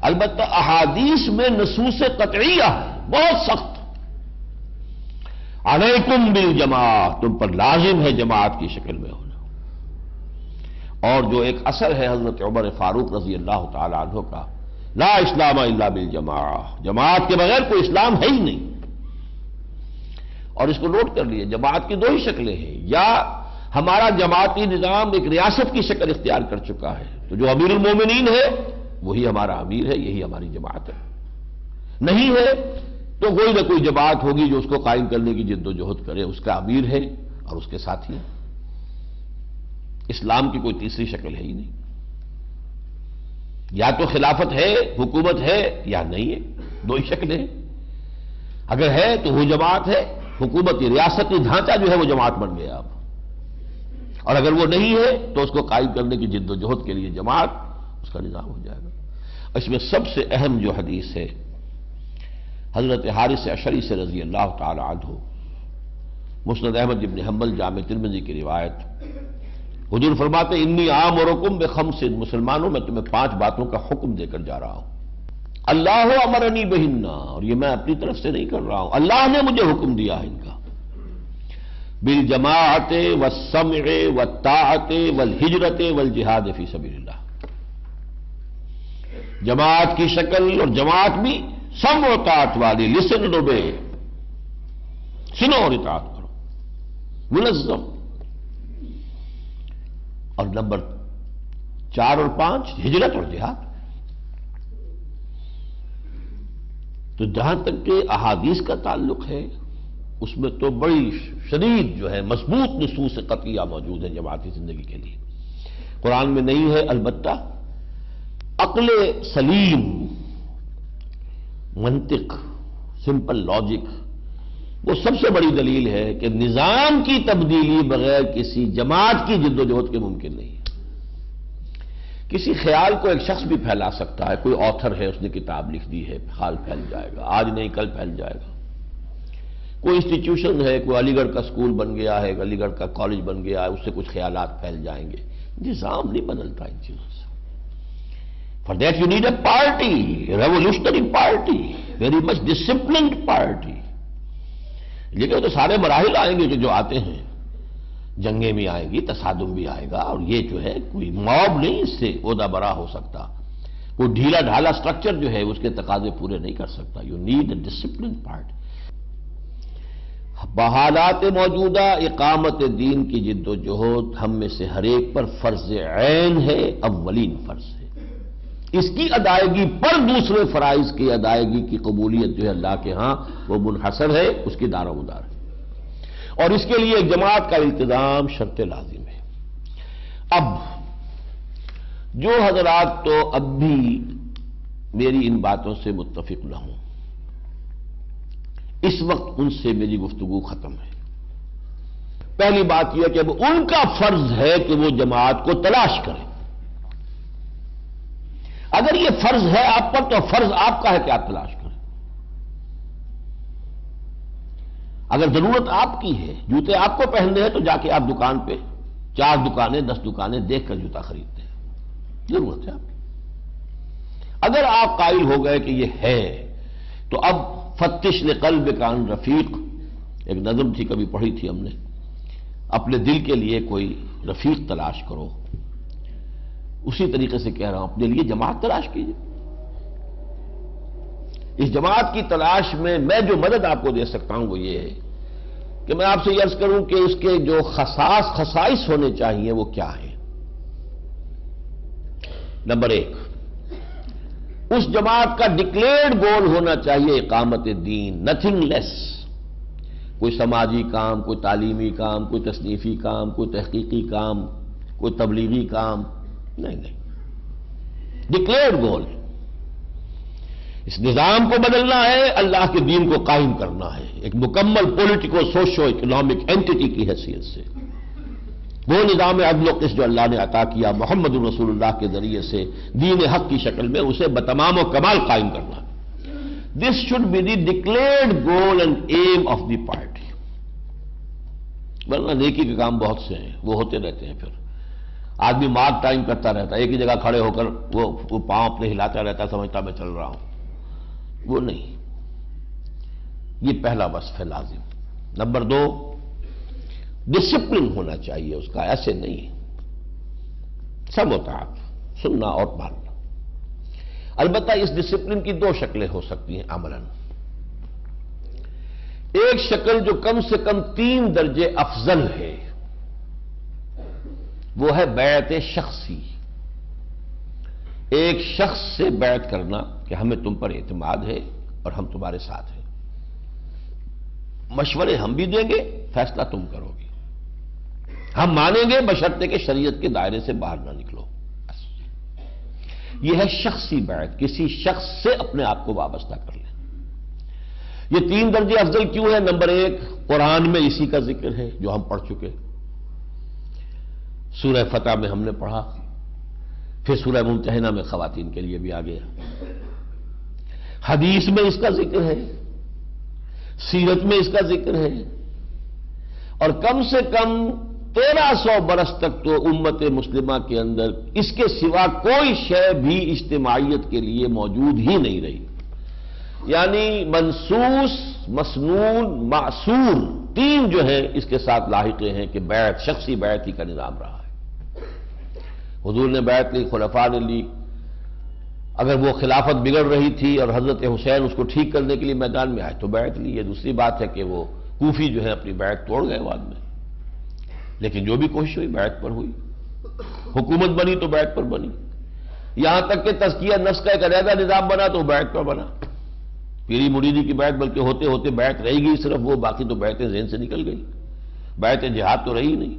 البتہ احادیث میں نصوص قطعیہ ہے، بہت سخت، علیکم بالجماعت، تم پر لازم ہے جماعت کی شکل میں ہونا۔ اور جو ایک اثر ہے حضرت عمر فاروق رضی اللہ تعالی عنہ کا، لا اسلام الا بالجماعہ، جماعت کے بغیر کوئی اسلام ہے ہی نہیں۔ اور اس کو نوٹ کر لیے، جماعت کی 2 ہی شکلیں ہیں، یا ہمارا جماعتی نظام ایک ریاست کی شکل اختیار کر چکا ہے، تو جو امیر المومنین ہے وہی ہمارا امیر ہے، یہی ہماری جماعت ہے۔ نہیں ہے تو کوئی نہ کوئی جماعت ہوگی جو اس کو قائم کرنے کی جد و جہد کرے، اس کا امیر ہے اور اس کے ساتھی ہیں۔ اسلام کی کوئی تیسری شکل ہے ہی نہیں، یا تو خلافت ہے، حکومت ہے، یا نہیں ہے، 2 ہی شکلیں ہیں۔ اگر ہے تو وہ جماعت ہے، حکومتی ریاستی ڈھانچہ جو ہے وہ جماعت بن گیا اب، اور اگر وہ نہیں ہے تو اس کو قائم کرنے کی جد و جہد کے لیے جماعت، اس کا نظام ہو جائے گا۔ اس میں سب سے اہم جو حدیث ہے حضرت حارث اشعری سے رضی اللہ تعالی عنہ، مسند احمد بن حنبل، جامع ترمذی کی روایت، حضور فرماتے انی آمرکم بخمس، مسلمانوں میں تمہیں 5 باتوں کا حکم دے کر جا رہا ہوں، اللہ امرنی بہن، اور یہ میں اپنی طرف سے نہیں کر رہا ہوں، اللہ نے مجھے حکم دیا ہے ان کا، بالجماعت والسمع والطاعت والہجرت والجہاد فی سبیل اللہ، جماعت کی شکل، اور جماعت بھی سمع و طاعت والی، لسن اینڈ اوبے، سنو اور اطاعت کرو، منظم۔ اور نمبر 4 اور 5 ہجرت اور جہاد۔ تو جہاں تک کہ احادیث کا تعلق ہے اس میں تو بڑی شدید جو ہے مضبوط نصوص قطعیہ موجود ہے جماعتی زندگی کے لیے۔ قرآن میں نہیں ہے، البتہ عقل سلیم، منطق، سمپل لاجک، وہ سب سے بڑی دلیل ہے کہ نظام کی تبدیلی بغیر کسی جماعت کی جد و جہد کے ممکن نہیں ہے۔ کسی خیال کو ایک شخص بھی پھیلا سکتا ہے، کوئی آتھر ہے، اس نے کتاب لکھ دی ہے، خیال پھیل جائے گا، آج نہیں کل پھیل جائے گا۔ کوئی انسٹیٹیوشن ہے، کوئی علی گڑھ کا اسکول بن گیا ہے، علی گڑھ کا کالج بن گیا ہے، اس سے کچھ خیالات پھیل جائیں گے۔ نظام نہیں بدلتا ان چیزوں سے۔ For that you need a party, revolutionary party, very much disciplined party. لیکن تو سارے مراحل آئیں گے کہ جو آتے ہیں، جنگیں بھی آئیں گی، تصادم بھی آئے گا، اور یہ جو ہے کوئی موب نہیں اس سے عہدہ برا ہو سکتا۔ کوئی ڈھیلا ڈھالا سٹرکچر جو ہے اس کے تقاضے پورے نہیں کر سکتا۔ You need a discipline part. بحالات موجودہ اقامت دین کی جد و جہد ہم میں سے ہر ایک پر فرض عین ہے، اولین فرض ہے۔ اس کی ادائیگی پر دوسرے فرائض کی ادائیگی کی قبولیت جو ہے اللہ کے ہاں وہ منحصر ہے، اس کی دار و مدار ہے، اور اس کے لیے ایک جماعت کا التزام شرط لازم ہے۔ اب جو حضرات تو اب بھی میری ان باتوں سے متفق نہ ہوں، اس وقت ان سے میری گفتگو ختم ہے۔ پہلی بات یہ کہ اب ان کا فرض ہے کہ وہ جماعت کو تلاش کریں۔ اگر یہ فرض ہے آپ پر تو فرض آپ کا ہے کہ آپ تلاش کریں۔ اگر ضرورت آپ کی ہے، جوتے آپ کو پہننے ہیں، تو جا کے آپ دکان پہ 4 دکانیں 10 دکانیں دیکھ کر جوتا خریدتے ہیں، ضرورت ہے آپ کی۔ اگر آپ قائل ہو گئے کہ یہ ہے تو اب فتش لقلب کان رفیق، ایک نظم تھی، کبھی پڑھی تھی ہم نے، اپنے دل کے لیے کوئی رفیق تلاش کرو۔ اسی طریقے سے کہہ رہا ہوں، اپنے لیے جماعت تلاش کیجیے۔ اس جماعت کی تلاش میں میں جو مدد آپ کو دے سکتا ہوں وہ یہ ہے کہ میں آپ سے یہ عرض کروں کہ اس کے جو خصائص ہونے چاہیے وہ کیا ہیں۔ نمبر 1، اس جماعت کا ڈکلیئرڈ گول ہونا چاہیے اقامت دین، نتھنگ لیس۔ کوئی سماجی کام، کوئی تعلیمی کام، کوئی تصنیفی کام، کوئی تحقیقی کام، کوئی تبلیغی کام نہیں، ڈکلیئرڈ گول۔ اس نظام کو بدلنا ہے، اللہ کے دین کو قائم کرنا ہے، ایک مکمل پولیٹیکو سوشو اکنامک اینٹی کی حیثیت سے۔ وہ نظام عدل و قسط جو اللہ نے عطا کیا محمد رسول اللہ کے ذریعے سے دین حق کی شکل میں، اسے بتمام و کمال قائم کرنا۔ This should be the declared goal and aim of the party. ورنہ نیکی کے کام بہت سے ہیں، وہ ہوتے رہتے ہیں، پھر آدمی مارک ٹائم کرتا رہتا ہے، ایک ہی جگہ کھڑے ہو کر وہ پاؤں اپنے ہلاتا رہتا ہے، سمجھتا میں چل رہا ہوں، وہ نہیں۔ یہ پہلا وصف ہے لازم۔ نمبر 2، ڈسپلن ہونا چاہیے اس کا، ایسے نہیں سب ہوتا سننا اور ماننا۔ البتہ اس ڈسپلن کی 2 شکلیں ہو سکتی ہیں عملاً۔ ایک شکل جو کم سے کم 3 درجے افضل ہے، وہ ہے بیعت شخصی۔ ایک شخص سے بیعت کرنا کہ ہمیں تم پر اعتماد ہے اور ہم تمہارے ساتھ ہیں، مشورے ہم بھی دیں گے، فیصلہ تم کرو گے، ہم مانیں گے بشرطے کہ شریعت کے دائرے سے باہر نہ نکلو۔ یہ ہے شخصی بیعت، کسی شخص سے اپنے آپ کو وابستہ کر لیں۔ یہ 3 درجے افضل کیوں ہے؟ نمبر 1، قرآن میں اسی کا ذکر ہے جو ہم پڑھ چکے، سورہ فتح میں ہم نے پڑھا، پھر سورہ ممتحنہ میں خواتین کے لیے بھی آ گیا، حدیث میں اس کا ذکر ہے، سیرت میں اس کا ذکر ہے، اور کم سے کم 1300 برس تک تو امت مسلمہ کے اندر اس کے سوا کوئی شے بھی اجتماعیت کے لیے موجود ہی نہیں رہی۔ یعنی منصوص، مسنون، معصور، 3 جو ہیں اس کے ساتھ لاحقے ہیں کہ بیعت، شخصی بیعت ہی کا نظام رہا ہے۔ حضور نے بیعت لی، خلفاء نے لی، اگر وہ خلافت بگڑ رہی تھی اور حضرت حسین اس کو ٹھیک کرنے کے لیے میدان میں آئے تو بیعت لی۔ یہ دوسری بات ہے کہ وہ کوفی جو ہے اپنی بیعت توڑ گئے بعد میں، لیکن جو بھی کوشش ہوئی بیعت پر ہوئی۔ حکومت بنی تو بیعت پر بنی، یہاں تک کہ تزکیہ نفس کا ایک علیحدہ نظام بنا تو بیعت پر بنا۔ پیری مریدی کی بیعت بلکہ ہوتے ہوتے بیعت رہی گئی صرف وہ، باقی تو بیعتیں ذہن سے نکل گئی، بیعت جہاد تو رہی نہیں۔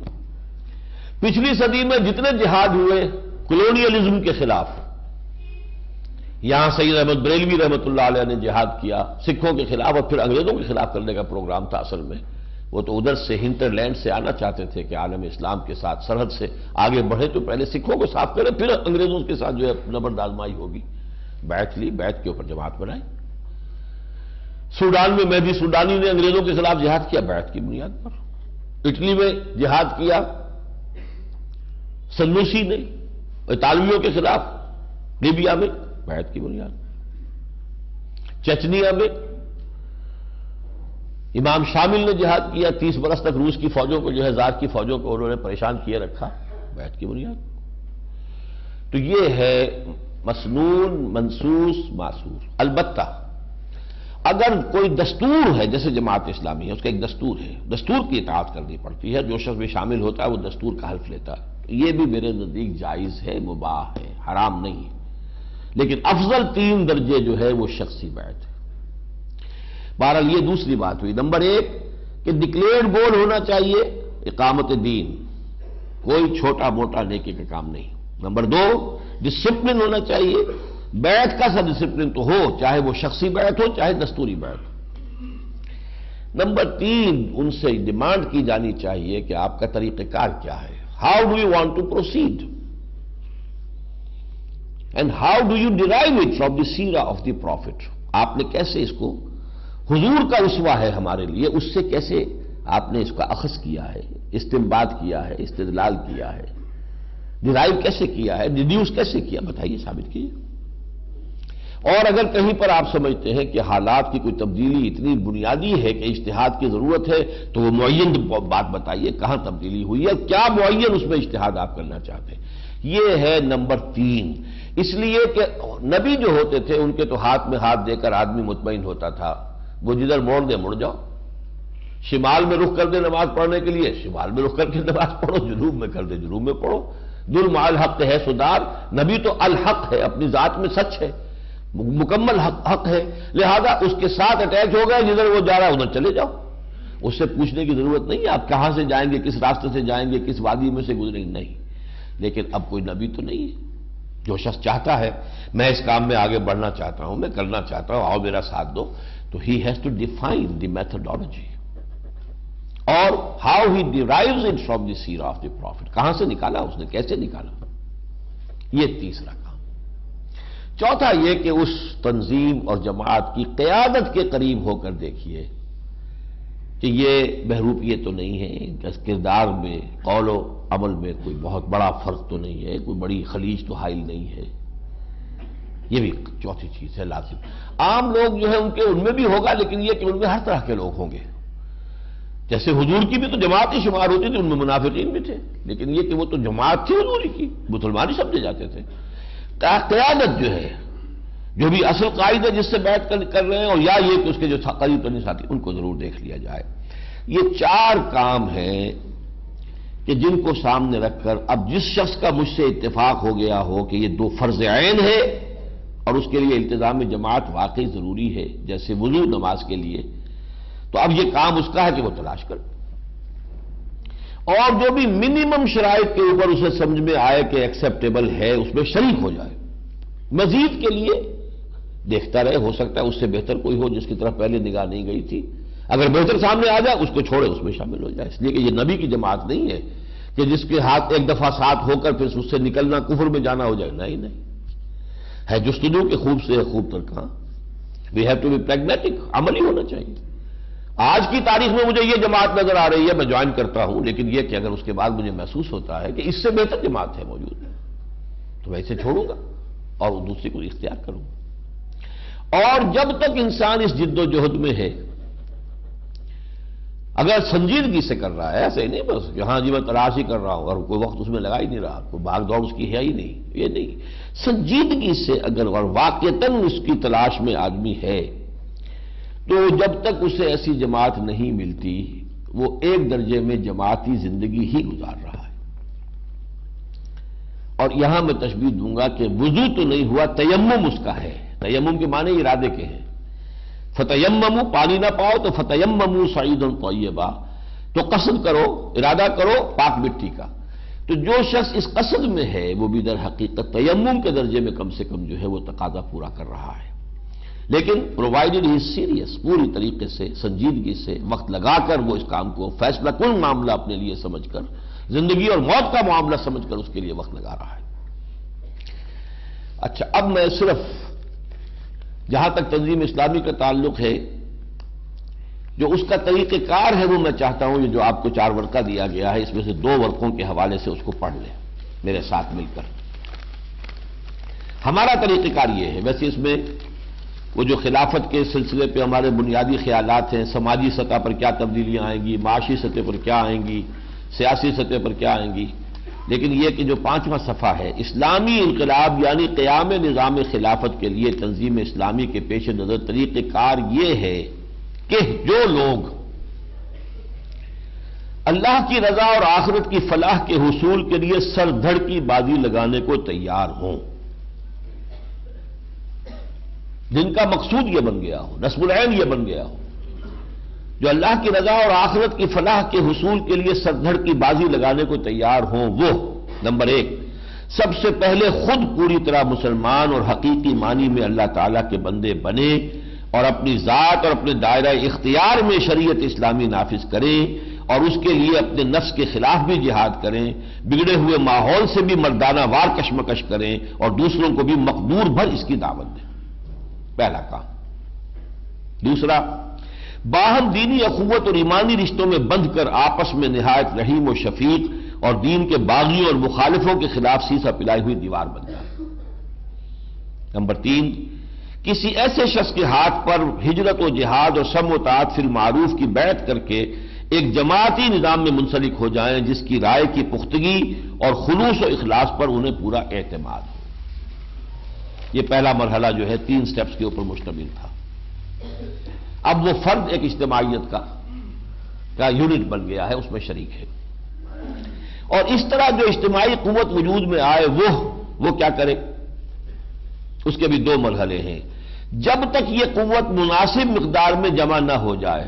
پچھلی صدی میں جتنے جہاد ہوئے کلونیلزم کے خلاف، یہاں سید احمد بریلوی رحمۃ اللہ علیہ نے جہاد کیا سکھوں کے خلاف، اور پھر انگریزوں کے خلاف کرنے کا پروگرام تھا اصل میں۔ وہ تو ادھر سے ہنٹر لینڈ سے آنا چاہتے تھے کہ عالم اسلام کے ساتھ سرحد سے آگے بڑھے تو پہلے سکھوں کو صاف کرے، پھر انگریزوں کے ساتھ جو ہے نبرد آزمائی ہوگی۔ بیعت لی، بیعت کے اوپر جماعت بنائی۔ سوڈان میں مہدی سوڈانی نے انگریزوں کے خلاف جہاد کیا بیعت کی بنیاد پر۔ اٹلی میں جہاد کیا سنوسی نے اطالویوں کے خلاف، لیبیا میں بیعت کی بنیاد، چچنیا میں امام شامل نے جہاد کیا، 30 برس تک روس کی فوجوں کو جو ہے زار کی فوجوں کو انہوں نے پریشان کیے رکھا، بیعت کی بنیاد۔ تو یہ ہے مسنون، منسوس، معصور۔ البتہ اگر کوئی دستور ہے، جیسے جماعت اسلامی ہے، اس کا ایک دستور ہے، دستور کی اطاعت کرنی پڑتی ہے، جو شخص بھی شامل ہوتا ہے وہ دستور کا حلف لیتا ہے، تو یہ بھی میرے نزدیک جائز ہے، مباح ہے، حرام نہیں ہے، لیکن افضل 3 درجے جو ہے وہ شخصی بیعت ہے۔ بہرحال یہ دوسری بات ہوئی۔ نمبر 1 کہ ڈکلیئرڈ گول ہونا چاہیے اقامت دین، کوئی چھوٹا موٹا نیکی کا کام نہیں۔ نمبر 2 ڈسپلن ہونا چاہیے، بیعت کا سا ڈسپلن تو ہو، چاہے وہ شخصی بیعت ہو چاہے دستوری بیعت ہو۔ نمبر 3 ان سے ڈیمانڈ کی جانی چاہیے کہ آپ کا طریقہ کار کیا ہے، how do you want to proceed and how do you derive it from the سیرہ آف دی پروفٹ، آپ نے کیسے اس کو، حضور کا اسوہ ہے ہمارے لیے، اس سے کیسے آپ نے اس کا اخذ کیا ہے، استنباط کیا ہے، استدلال کیا ہے، ڈیرائیو کیسے کیا ہے، ڈیڈیوس کیسے کیا، بتائیے، ثابت کیجیے۔ اور اگر کہیں پر آپ سمجھتے ہیں کہ حالات کی کوئی تبدیلی اتنی بنیادی ہے کہ اجتہاد کی ضرورت ہے تو وہ معین بات بتائیے، کہاں تبدیلی ہوئی ہے، کیا معین اس میں اجتہاد آپ کرنا چاہتے ہیں۔ یہ ہے نمبر 3۔ اس لیے کہ نبی جو ہوتے تھے ان کے تو ہاتھ میں ہاتھ دے کر آدمی مطمئن ہوتا تھا، وہ جدھر موڑ دے مڑ جاؤ، شمال میں رخ کر دے نماز پڑھنے کے لیے شمال میں رخ کر کے نماز پڑھو، جنوب میں کر دے جنوب میں پڑھو، ظلم الحق ہے سدار، نبی تو الحق ہے، اپنی ذات میں سچ ہے، مکمل حق ہے، لہذا اس کے ساتھ اٹیچ ہو گئے، جدھر وہ جا رہا ہے ادھر چلے جاؤ، اس سے پوچھنے کی ضرورت نہیں ہے آپ کہاں سے جائیں گے، کس راستے سے جائیں گے، کس وادی میں سے گزریں گے، نہیں۔ لیکن اب کوئی نبی تو نہیں ہے، جو شخص چاہتا ہے میں اس کام میں آگے بڑھنا چاہتا ہوں، میں کرنا چاہتا ہوں، آؤ میرا ساتھ دو، تو he has to define the methodology اور how he derives it from the seerah of the prophet، کہاں سے نکالا اس نے، کیسے نکالا، یہ تیسرا کام۔ چوتھا یہ کہ اس تنظیم اور جماعت کی قیادت کے قریب ہو کر دیکھیے کہ یہ بہروپیے تو نہیں ہے، کردار میں، قول و عمل میں کوئی بہت بڑا فرق تو نہیں ہے، کوئی بڑی خلیج تو حائل نہیں ہے، یہ بھی چوتھی چیز ہے لازم۔ عام لوگ جو ہے ان میں بھی ہوگا، لیکن یہ کہ ان میں ہر طرح کے لوگ ہوں گے، جیسے حضور کی بھی تو جماعت ہی شمار ہوتی تھی، ان میں منافقین بھی تھے، لیکن یہ کہ وہ تو جماعت تھی حضوری کی، مسلمان ہی سمجھے جاتے تھے۔ قیادت جو ہے، جو بھی اصل قائد ہے جس سے بیعت کر رہے ہیں، اور یا یہ کہ اس کے جو قریب ترین ساتھی ان کو ضرور دیکھ لیا جائے۔ یہ 4 کام ہیں کہ جن کو سامنے رکھ کر اب جس شخص کا مجھ سے اتفاق ہو گیا ہو کہ یہ 2 فرض عین ہے اور اس کے لیے التزام جماعت واقعی ضروری ہے، جیسے وضو نماز کے لیے، تو اب یہ کام اس کا ہے کہ وہ تلاش کر، اور جو بھی منیمم شرائط کے اوپر اسے سمجھ میں آئے کہ ایکسیپٹیبل ہے اس میں شریک ہو جائے، مزید کے لیے دیکھتا رہے، ہو سکتا ہے اس سے بہتر کوئی ہو جس کی طرف پہلے نگاہ نہیں گئی تھی، اگر بہتر سامنے آ جائے اس کو چھوڑے، اس میں شامل ہو جائے، اس لیے کہ یہ نبی کی جماعت نہیں ہے کہ جس کے ہاتھ ایک دفعہ ساتھ ہو کر پھر اس سے نکلنا کفر میں جانا ہو جائے، نہیں ہے جستجو کے خوب سے خوب تر کہاں، we have to be pragmatic, عملی ہونا چاہیے۔ آج کی تاریخ میں مجھے یہ جماعت نظر آ رہی ہے، میں جوائن کرتا ہوں، لیکن یہ کہ اگر اس کے بعد مجھے محسوس ہوتا ہے کہ اس سے بہتر جماعت ہے موجود، تو میں اسے چھوڑوں گا اور دوسری کو اختیار کروں گا۔ اور جب تک انسان اس جد و جہد میں ہے، اگر سنجیدگی سے کر رہا ہے، ایسے ہی نہیں بس کہ ہاں جی میں تلاش ہی کر رہا ہوں اور کوئی وقت اس میں لگا ہی نہیں رہا، کوئی بھاگ دوڑ اس کی ہے ہی نہیں، یہ نہیں، سنجیدگی سے اگر اور واقعتاً اس کی تلاش میں آدمی ہے، تو جب تک اسے ایسی جماعت نہیں ملتی وہ ایک درجے میں جماعتی زندگی ہی گزار رہا ہے۔ اور یہاں میں تشبیہ دوں گا کہ وضو تو نہیں ہوا، تیمم اس کا ہے۔ تیمم کے معنی ارادے کے ہیں۔ فتیمموا، پانی نہ پاؤ تو فتیمموا صعیدا طیبا، تو قصد کرو، ارادہ کرو پاک مٹی کا۔ تو جو شخص اس قصد میں ہے وہ بھی در حقیقت تیمم کے درجے میں کم سے کم جو ہے وہ تقاضا پورا کر رہا ہے، لیکن پرووائڈڈ ہی سیریس، پوری طریقے سے سنجیدگی سے وقت لگا کر وہ اس کام کو فیصلہ کن معاملہ اپنے لیے سمجھ کر، زندگی اور موت کا معاملہ سمجھ کر اس کے لیے وقت لگا رہا ہے۔ اچھا، اب میں صرف جہاں تک تنظیم اسلامی کا تعلق ہے، جو اس کا طریقہ کار ہے وہ میں چاہتا ہوں یہ جو آپ کو 4 ورقہ دیا گیا ہے اس میں سے 2 ورقوں کے حوالے سے اس کو پڑھ لیں میرے ساتھ مل کر۔ ہمارا طریقہ کار یہ ہے، ویسے اس میں وہ جو خلافت کے سلسلے پہ ہمارے بنیادی خیالات ہیں، سماجی سطح پر کیا تبدیلیاں آئیں گی، معاشی سطح پر کیا آئیں گی، سیاسی سطح پر کیا آئیں گی، لیکن یہ کہ جو 5واں صفحہ ہے، اسلامی انقلاب یعنی قیام نظام خلافت کے لیے تنظیم اسلامی کے پیش نظر طریقہ کار یہ ہے کہ جو لوگ اللہ کی رضا اور آخرت کی فلاح کے حصول کے لیے سر دھڑ کی بازی لگانے کو تیار ہوں، جن کا مقصود یہ بن گیا ہو، نصب العین یہ بن گیا ہو، جو اللہ کی رضا اور آخرت کی فلاح کے حصول کے لیے سر دھڑ کی بازی لگانے کو تیار ہوں، وہ نمبر 1 سب سے پہلے خود پوری طرح مسلمان اور حقیقی معنی میں اللہ تعالیٰ کے بندے بنے اور اپنی ذات اور اپنے دائرہ اختیار میں شریعت اسلامی نافذ کریں اور اس کے لیے اپنے نفس کے خلاف بھی جہاد کریں، بگڑے ہوئے ماحول سے بھی مردانہ وار کشمکش کریں اور دوسروں کو بھی مقدور بھر اس کی دعوت دیں، پہلا کام۔ دوسرا، باہم دینی اخوت اور ایمانی رشتوں میں بندھ کر آپس میں نہایت رحیم و شفیق اور دین کے باغیوں اور مخالفوں کے خلاف سیسا پلائی ہوئی دیوار بن جائے۔ نمبر 3، کسی ایسے شخص کے ہاتھ پر ہجرت و جہاد اور سم و طاعت فی المعروف کی بیعت کر کے ایک جماعتی نظام میں منسلک ہو جائیں جس کی رائے کی پختگی اور خلوص و اخلاص پر انہیں پورا اعتماد ہو۔ یہ پہلا مرحلہ جو ہے 3 سٹیپس کے اوپر مشتمل تھا۔ اب وہ فرد ایک اجتماعیت کا یونٹ بن گیا ہے، اس میں شریک ہے، اور اس طرح جو اجتماعی قوت وجود میں آئے وہ کیا کرے، اس کے بھی 2 مرحلے ہیں۔ جب تک یہ قوت مناسب مقدار میں جمع نہ ہو جائے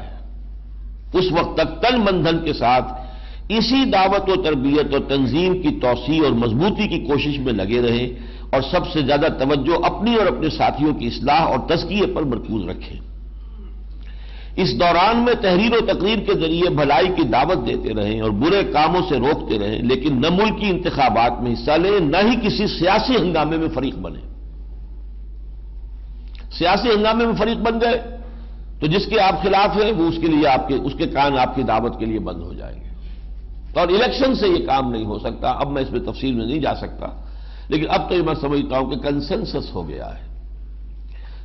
اس وقت تک تن من دھن کے ساتھ اسی دعوت و تربیت اور تنظیم کی توسیع اور مضبوطی کی کوشش میں لگے رہیں اور سب سے زیادہ توجہ اپنی اور اپنے ساتھیوں کی اصلاح اور تزکیے پر مرکوز رکھیں۔ اس دوران میں تحریر و تقریر کے ذریعے بھلائی کی دعوت دیتے رہیں اور برے کاموں سے روکتے رہیں، لیکن نہ ملکی انتخابات میں حصہ لیں نہ ہی کسی سیاسی ہنگامے میں فریق بنیں۔ سیاسی ہنگامے میں فریق بن گئے تو جس کے آپ خلاف ہیں وہ اس کے کان آپ کی دعوت کے لیے بند ہو جائیں گے، اور الیکشن سے یہ کام نہیں ہو سکتا۔ اب میں اس میں تفصیل میں نہیں جا سکتا، لیکن اب تو یہ میں سمجھتا ہوں کہ کنسنسس ہو گیا ہے،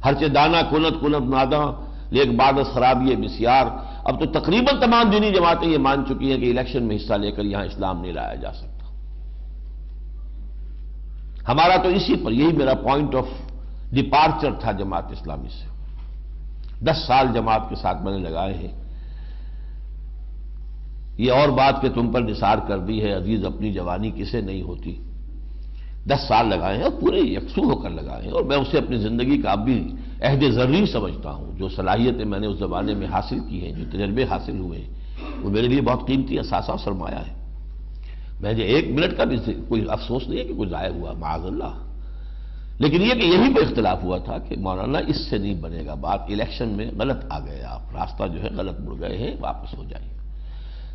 ہرچہ دانا کنت ناداں لیک بعد از خرابی بسیار۔ اب تو تقریباً تمام دینی جماعتیں یہ مان چکی ہیں کہ الیکشن میں حصہ لے کر یہاں اسلام نہیں لایا جا سکتا۔ ہمارا تو اسی پر یہی میرا پوائنٹ آف ڈپارچر تھا جماعت اسلامی سے۔ 10 سال جماعت کے ساتھ میں نے لگائے ہیں۔ یہ اور بات کہ تم پر نثار کر دی ہے عزیز اپنی جوانی کسے نہیں ہوتی، 10 سال لگائے ہیں اور پورے یکسو ہو کر لگائے ہیں، اور میں اسے اپنی زندگی کا اب بھی عہد ضروری سمجھتا ہوں۔ جو صلاحیتیں میں نے اس زمانے میں حاصل کی ہیں، جو تجربے حاصل ہوئے ہیں، وہ میرے لیے بہت قیمتی اثاثہ اور سرمایہ ہے۔ مجھے 1 منٹ کا بھی کوئی افسوس نہیں ہے کہ کوئی ضائع ہوا، معاذ اللہ، لیکن یہ کہ یہی پہ اختلاف ہوا تھا کہ مولانا اس سے نہیں بنے گا بات، الیکشن میں غلط آ گئے آپ، راستہ جو ہے غلط مڑ گئے ہیں، واپس ہو جائیے۔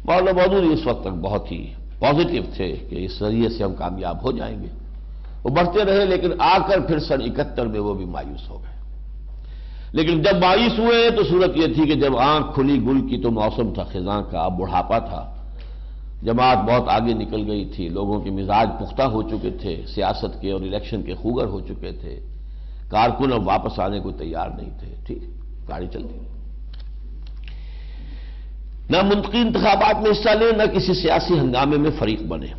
مولانا مودودی اس وقت تک بہت ہی پازیٹیو تھے کہ اس ذریعے سے ہم کامیاب ہو جائیں گے، وہ بڑھتے رہے، لیکن آ کر پھر سن 71 میں وہ بھی مایوس ہو گئے۔ لیکن جب مایوس ہوئے تو صورت یہ تھی کہ جب آنکھ کھلی گل کی تو موسم تھا خزاں کا، اب بڑھاپا تھا، جماعت بہت آگے نکل گئی تھی، لوگوں کے مزاج پختہ ہو چکے تھے، سیاست کے اور الیکشن کے خوگر ہو چکے تھے، کارکن اب واپس آنے کو تیار نہیں تھے، ٹھیک گاڑی چلتی، نہ منطقی انتخابات میں حصہ لیں نہ کسی سیاسی ہنگامے میں فریق بنے،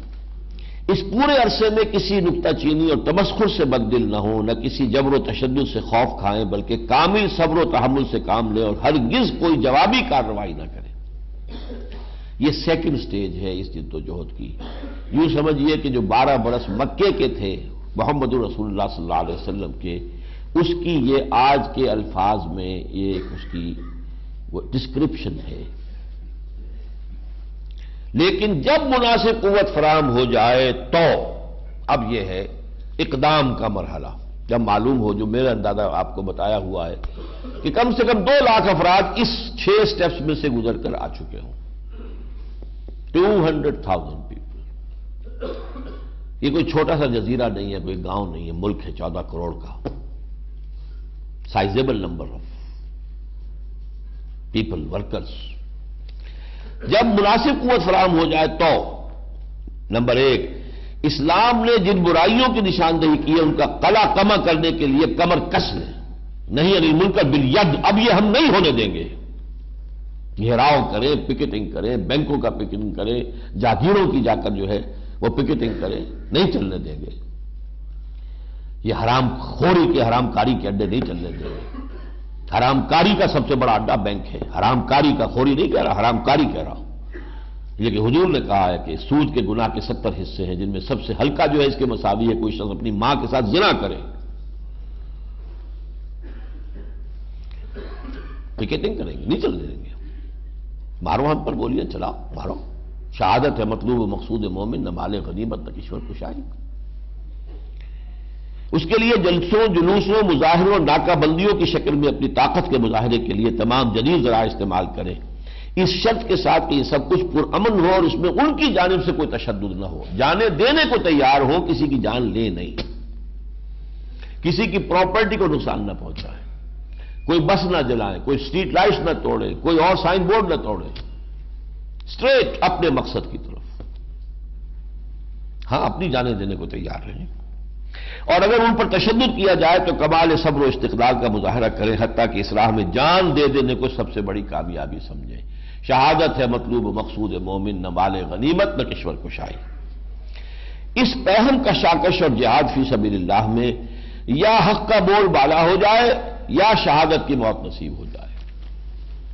اس پورے عرصے میں کسی نکتہ چینی اور تمسخر سے بددل نہ ہوں، نہ کسی جبر و تشدد سے خوف کھائیں، بلکہ کامل صبر و تحمل سے کام لیں اور ہرگز کوئی جوابی کارروائی نہ کریں۔ یہ سیکنڈ سٹیج ہے اس جدوجہد کی۔ یوں سمجھیے کہ جو 12 برس مکے کے تھے محمد رسول اللہ صلی اللہ علیہ وسلم کے، اس کی یہ آج کے الفاظ میں ایک اس کی وہ ڈسکرپشن ہے۔ لیکن جب مناسب قوت فراہم ہو جائے تو اب یہ ہے اقدام کا مرحلہ۔ جب معلوم ہو، جو میرا اندازہ آپ کو بتایا ہوا ہے کہ کم سے کم 2 لاکھ افراد اس 6 سٹیپس میں سے گزر کر آ چکے ہوں، 200,000 پیپل۔ یہ کوئی چھوٹا سا جزیرہ نہیں ہے، کوئی گاؤں نہیں ہے، ملک ہے 14 کروڑ کا، sizeable number of people, workers. جب مناسب قوت فراہم ہو جائے تو نمبر 1، اسلام نے جن برائیوں کی نشاندہی کی ہے ان کا قلع کما کرنے کے لیے کمر کس لیں، نہیں علی المنکر بالید، اب یہ ہم نہیں ہونے دیں گے۔ گھیراؤ کریں، پکٹنگ کریں، بینکوں کا پکٹنگ کریں، جاگیروں کی جا کر جو ہے وہ پکٹنگ کریں، نہیں چلنے دیں گے۔ یہ حرام خوری کے، حرام کاری کے اڈے نہیں چلنے دیں گے۔ حرام کاری کا سب سے بڑا اڈا بینک ہے، حرام کاری کا، خوری نہیں کہہ رہا، حرام کاری کہہ رہا ہوں۔ لیکن حضور نے کہا ہے کہ سود کے گناہ کے 70 حصے ہیں، جن میں سب سے ہلکا جو ہے اس کے مساوی ہے کوئی شخص اپنی ماں کے ساتھ زنا کرے۔ پکیٹنگ کریں گے، نہیں چلنے دیں گے۔ مارو ہم پر گولیاں چلاؤ، مارو۔ شہادت ہے مطلوب و مقصود مومن، نہ مال غنیمت نہ کشور کشائی۔ اس کے لیے جلسوں، جلوسوں، مظاہروں، ناکہ بندیوں کی شکل میں اپنی طاقت کے مظاہرے کے لیے تمام جدید ذرائع استعمال کریں، اس شرط کے ساتھ کہ یہ سب کچھ پرامن ہو اور اس میں ان کی جانب سے کوئی تشدد نہ ہو، جانے دینے کو تیار ہو، کسی کی جان لے نہیں، کسی کی پراپرٹی کو نقصان نہ پہنچائے، کوئی بس نہ جلائے، کوئی اسٹریٹ لائٹس نہ توڑے، کوئی اور سائن بورڈ نہ توڑے، اسٹریٹ اپنے مقصد کی طرف۔ ہاں، اپنی جانیں دینے کو تیار رہیں، اور اگر ان پر تشدد کیا جائے تو کمال صبر و استقلال کا مظاہرہ کریں، حتیٰ کہ اس راہ میں جان دے دینے کو سب سے بڑی کامیابی سمجھیں۔ شہادت ہے مطلوب و مقصود مومن، نہ مال غنیمت نہ کشور کشائی۔ اس پہم کا شاکش اور جہاد فی سبیل اللہ میں یا حق کا بول بالا ہو جائے یا شہادت کی موت نصیب ہو جائے۔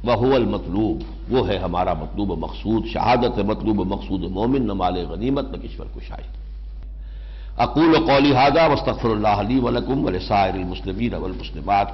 وہو المطلوب، وہ ہے ہمارا مطلوب و مقصود۔ شہادت ہے مطلوب و مقصود مومن، نہ مال غنیمت نہ کشور کشائی۔ اقول قولی ھذا واستغفر اللہ لی ولکم ولسائر المسلمین والمسلمات